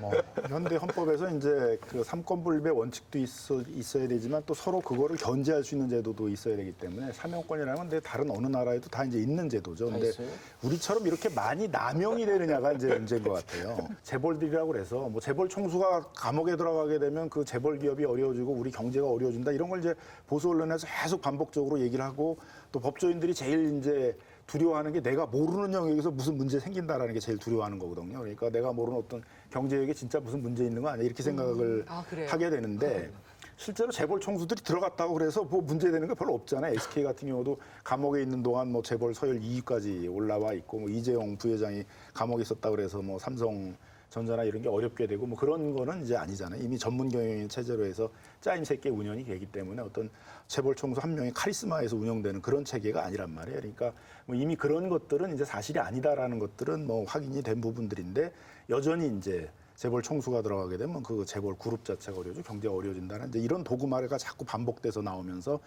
뭐 현대 헌법에서 이제 그 삼권분립의 원칙도 있어야 되지만 또 서로 그거를 견제할 수 있는 제도도 있어야 되기 때문에 사면권이라는 건 다른 어느 나라에도 다 이제 있는 제도죠. 근데 우리처럼 이렇게 많이 남용이 되느냐가 이제 문제인 것 같아요. 재벌들이라고 그래서 뭐 재벌 총수가 감옥에 들어가게 되면 그 재벌 기업이 어려워지고 우리 경제가 어려워진다 이런 걸 이제 보수 언론에서 계속 반복적으로 얘기를 하고 또 법조인들이 제일 이제 두려워하는 게 내가 모르는 영역에서 무슨 문제 생긴다라는 게 제일 두려워하는 거거든요. 그러니까 내가 모르는 어떤 경제역에 진짜 무슨 문제 있는 거 아니야 이렇게 생각을 하게 되는데 실제로 재벌 총수들이 들어갔다고 그래서 뭐 문제되는 거 별로 없잖아요. SK 같은 경우도 감옥에 있는 동안 뭐 재벌 서열 2위까지 올라와 있고 뭐 이재용 부회장이 감옥에 있었다 그래서 뭐 삼성전자나 이런 게 어렵게 되고 뭐 그런 거는 이제 아니잖아요. 이미 전문 경영인 체제로 해서 짜임새끼 운영이 되기 때문에 어떤 재벌 총수 한 명의 카리스마에서 운영되는 그런 체계가 아니란 말이에요. 그러니까 뭐 이미 그런 것들은 이제 사실이 아니다라는 것들은 뭐 확인이 된 부분들인데 여전히 이제 재벌 총수가 들어가게 되면 그 재벌 그룹 자체가 어려워지고 경제가 어려워진다는 이제 이런 도구마가 자꾸 반복돼서 나오면서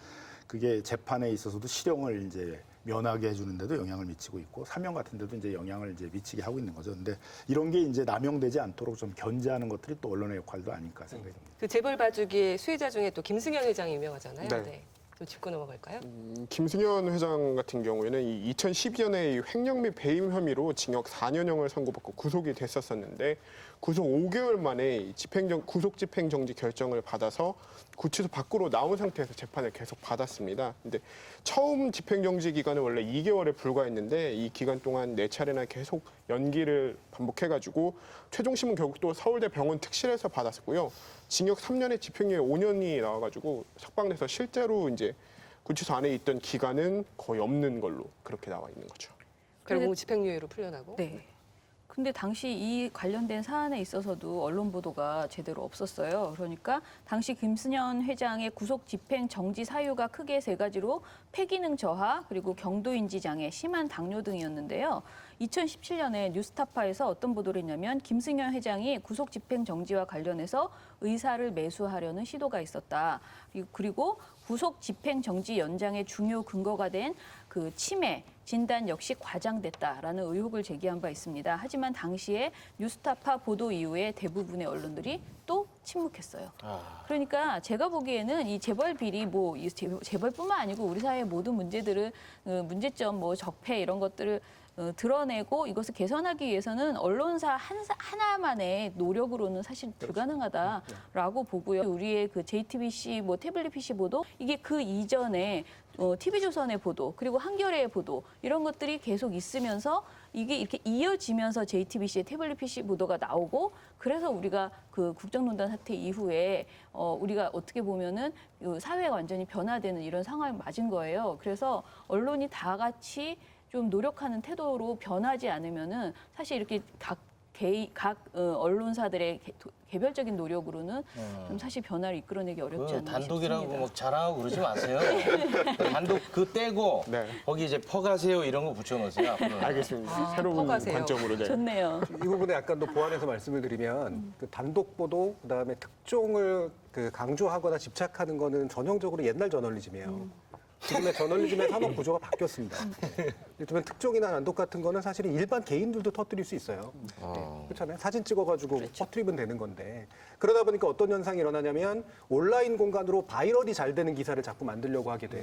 그게 재판에 있어서도 실형을 이제 면하게 해주는데도 영향을 미치고 있고 사면 같은 데도 이제 영향을 이제 미치게 하고 있는 거죠. 근데 이런 게 이제 남용되지 않도록 좀 견제하는 것들이 또 언론의 역할도 아닐까 생각이 듭니다. 그 재벌 봐주기의 수혜자 중에 또 김승현 회장이 유명하잖아요. 네. 좀 짚고 넘어갈까요? 김승현 회장 같은 경우에는 이 2012년에 횡령 및 배임 혐의로 징역 4년형을 선고받고 구속이 됐었는데 구속 5개월 만에 구속 집행정지 결정을 받아서 구치소 밖으로 나온 상태에서 재판을 계속 받았습니다. 근데 처음 집행정지 기간은 원래 2개월에 불과했는데 이 기간 동안 4차례나 계속 연기를 반복해가지고 최종심은 결국 또 서울대 병원 특실에서 받았고요. 징역 3년에 집행유예 5년이 나와가지고 석방돼서 실제로 이제 구치소 안에 있던 기간은 거의 없는 걸로 그렇게 나와 있는 거죠. 결국 집행유예로 풀려나고. 네. 근데 당시 이 관련된 사안에 있어서도 언론 보도가 제대로 없었어요. 그러니까 당시 김승현 회장의 구속 집행 정지 사유가 크게 3가지로 폐기능 저하, 그리고 경도인지 장애, 심한 당뇨 등이었는데요. 2017년에 뉴스타파에서 어떤 보도를 했냐면 김승현 회장이 구속 집행 정지와 관련해서 의사를 매수하려는 시도가 있었다. 그리고 구속 집행 정지 연장의 중요 근거가 된 그 치매 진단 역시 과장됐다라는 의혹을 제기한 바 있습니다. 하지만 당시에 뉴스타파 보도 이후에 대부분의 언론들이 또 침묵했어요. 그러니까 제가 보기에는 이 재벌 비리 뭐 재벌뿐만 아니고 우리 사회의 모든 문제들을 문제점 뭐 적폐 이런 것들을 드러내고 이것을 개선하기 위해서는 언론사 하나만의 노력으로는 사실 불가능하다라고 보고요. 우리의 그 JTBC, 뭐 태블릿 PC 보도 이게 그 이전에 TV조선의 보도 그리고 한겨레의 보도 이런 것들이 계속 있으면서 이게 이렇게 이어지면서 JTBC의 태블릿 PC 보도가 나오고 그래서 우리가 그 국정농단 사태 이후에 우리가 어떻게 보면은 사회가 완전히 변화되는 이런 상황을 맞은 거예요. 그래서 언론이 다 같이 좀 노력하는 태도로 변하지 않으면은 사실 이렇게 각 언론사들의 개별적인 노력으로는 좀 사실 변화를 이끌어내기 어렵지 않나 단독이라고 싶습니다. 막 자랑하고 그러지 마세요. 단독 그 떼고 거기 이제 퍼가세요 이런 거 붙여놓으세요. 알겠습니다. 새로운 관점으로. 좋네요. 이 부분에 약간 더 보완해서 말씀을 드리면 그 단독 보도 그다음에 특종을 그 강조하거나 집착하는 거는 전형적으로 옛날 저널리즘이에요. 지금의 저널리즘의 산업 구조가 바뀌었습니다. 예를 특종이나 단독 같은 거는 사실은 일반 개인들도 터뜨릴 수 있어요. 그렇잖아요. 사진 찍어가지고 퍼뜨리면 되는 건데 그러다 보니까 어떤 현상이 일어나냐면 온라인 공간으로 바이럴이 잘 되는 기사를 자꾸 만들려고 하게 돼요.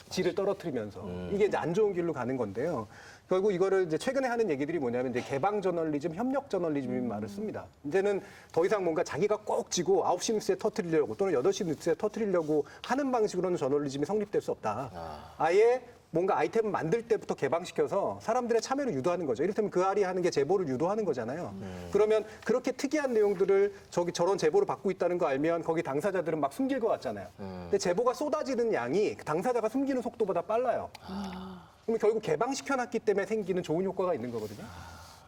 질을 떨어뜨리면서 이게 이제 안 좋은 길로 가는 건데요. 결국 이거를 이제 최근에 하는 얘기들이 뭐냐면 이제 개방 저널리즘, 협력 저널리즘이라는 말을 씁니다. 이제는 더 이상 뭔가 자기가 꼭 쥐고 9시 뉴스에 터뜨리려고 또는 8시 뉴스에 터뜨리려고 하는 방식으로는 저널리즘이 성립될 수 없다. 아예 뭔가 아이템을 만들 때부터 개방시켜서 사람들의 참여를 유도하는 거죠. 이를테면 그 알이 하는 게 제보를 유도하는 거잖아요. 그러면 그렇게 특이한 내용들을 저런 제보를 받고 있다는 거 알면 거기 당사자들은 막 숨길 것 같잖아요. 근데 제보가 쏟아지는 양이 당사자가 숨기는 속도보다 빨라요. 그러면 결국 개방시켜놨기 때문에 생기는 좋은 효과가 있는 거거든요.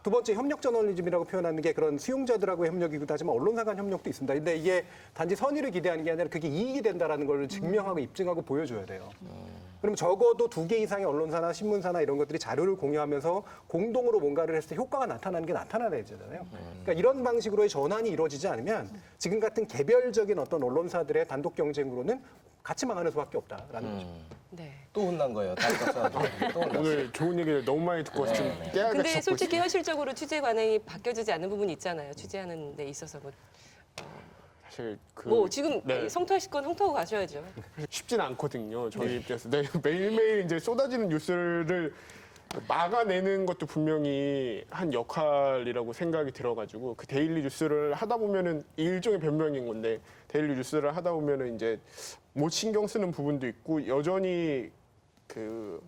두 번째, 협력 저널리즘이라고 표현하는 게 그런 수용자들하고의 협력이기도 하지만 언론사 간 협력도 있습니다. 근데 이게 단지 선의를 기대하는 게 아니라 그게 이익이 된다라는 걸 증명하고 입증하고 보여줘야 돼요. 그럼 적어도 2개 이상의 언론사나 신문사나 이런 것들이 자료를 공유하면서 공동으로 뭔가를 했을 때 효과가 나타나는 게 나타나야 되잖아요. 그러니까 이런 방식으로의 전환이 이루어지지 않으면 지금 같은 개별적인 어떤 언론사들의 단독 경쟁으로는 같이 망하는 수밖에 없다라는 거죠. 네. 또 혼난 거예요. 오늘 좋은 얘기를 너무 많이 듣고 좀 깨알같이 근데 잡고 솔직히 있습니다. 현실적으로 취재 관행이 바뀌어지지 않는 부분이 있잖아요. 취재하는 데 있어서 사실 지금 네. 성토하실 건 성토하고 가셔야죠. 쉽진 않거든요. 저희 입장에서 매일매일 이제 쏟아지는 뉴스를 막아내는 것도 분명히 한 역할이라고 생각이 들어가지고 그 데일리 뉴스를 하다 보면은 일종의 변명인 건데 데일리 뉴스를 하다 보면은 이제 못 신경 쓰는 부분도 있고 여전히 그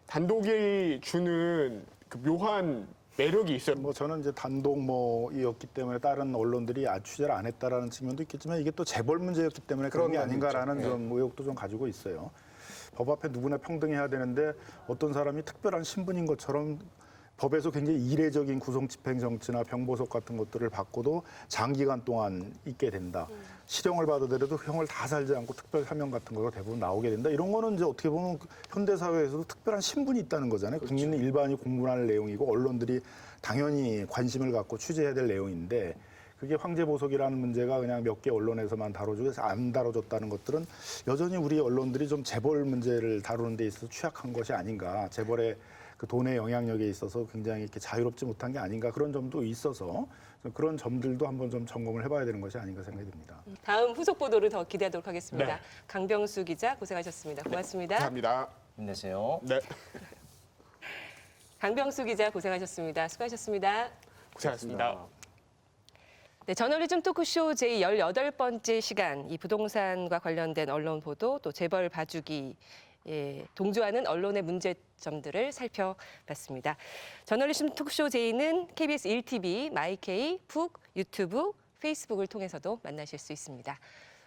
단독이 주는 그 묘한 매력이 있어요. 뭐 저는 이제 단독 뭐이었기 때문에 다른 언론들이 취재를 안 했다라는 측면도 있겠지만 이게 또 재벌 문제였기 때문에 그런 게 그런 아닌가라는 면도 있죠. 좀 의혹도 좀 가지고 있어요. 법 앞에 누구나 평등해야 되는데 어떤 사람이 특별한 신분인 것처럼 법에서 굉장히 이례적인 구속집행 정치나 병보석 같은 것들을 받고도 장기간 동안 있게 된다. 실형을 받아들여도 형을 다 살지 않고 특별 사명 같은 거가 대부분 나오게 된다. 이런 거는 이제 어떻게 보면 현대 사회에서도 특별한 신분이 있다는 거잖아요. 국민 일반이 공부할 내용이고 언론들이 당연히 관심을 갖고 취재해야 될 내용인데 그게 황제보석이라는 문제가 그냥 몇 개 언론에서만 다뤄주고 안 다뤄졌다는 것들은 여전히 우리 언론들이 좀 재벌 문제를 다루는 데 있어서 취약한 것이 아닌가. 재벌의 그 돈의 영향력에 있어서 굉장히 이렇게 자유롭지 못한 게 아닌가 그런 점도 있어서 그런 점들도 한번 좀 점검을 해봐야 되는 것이 아닌가 생각이 듭니다. 다음 후속 보도를 더 기대하도록 하겠습니다. 네. 강병수 기자 고생하셨습니다. 고맙습니다. 감사합니다. 힘내세요. 네. 강병수 기자 고생하셨습니다. 수고하셨습니다. 고생하셨습니다. 네, 저널리즘 토크쇼 제18번째 시간 이 부동산과 관련된 언론 보도 또 재벌 봐주기 동조하는 언론의 문제점들을 살펴봤습니다. 저널리즘 토크쇼 J는 KBS 1TV, 마이케이, 푹, 유튜브, 페이스북을 통해서도 만나실 수 있습니다.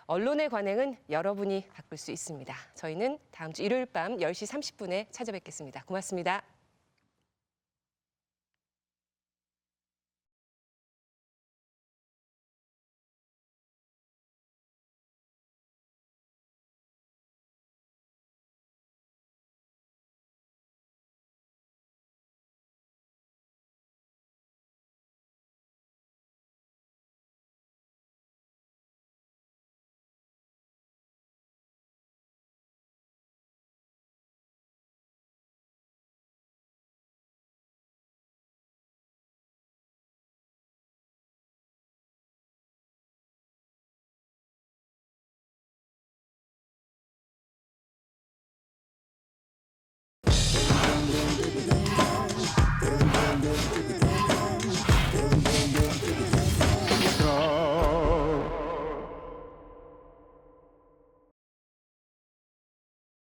언론의 관행은 여러분이 바꿀 수 있습니다. 저희는 다음 주 일요일 밤 10시 30분에 찾아뵙겠습니다. 고맙습니다.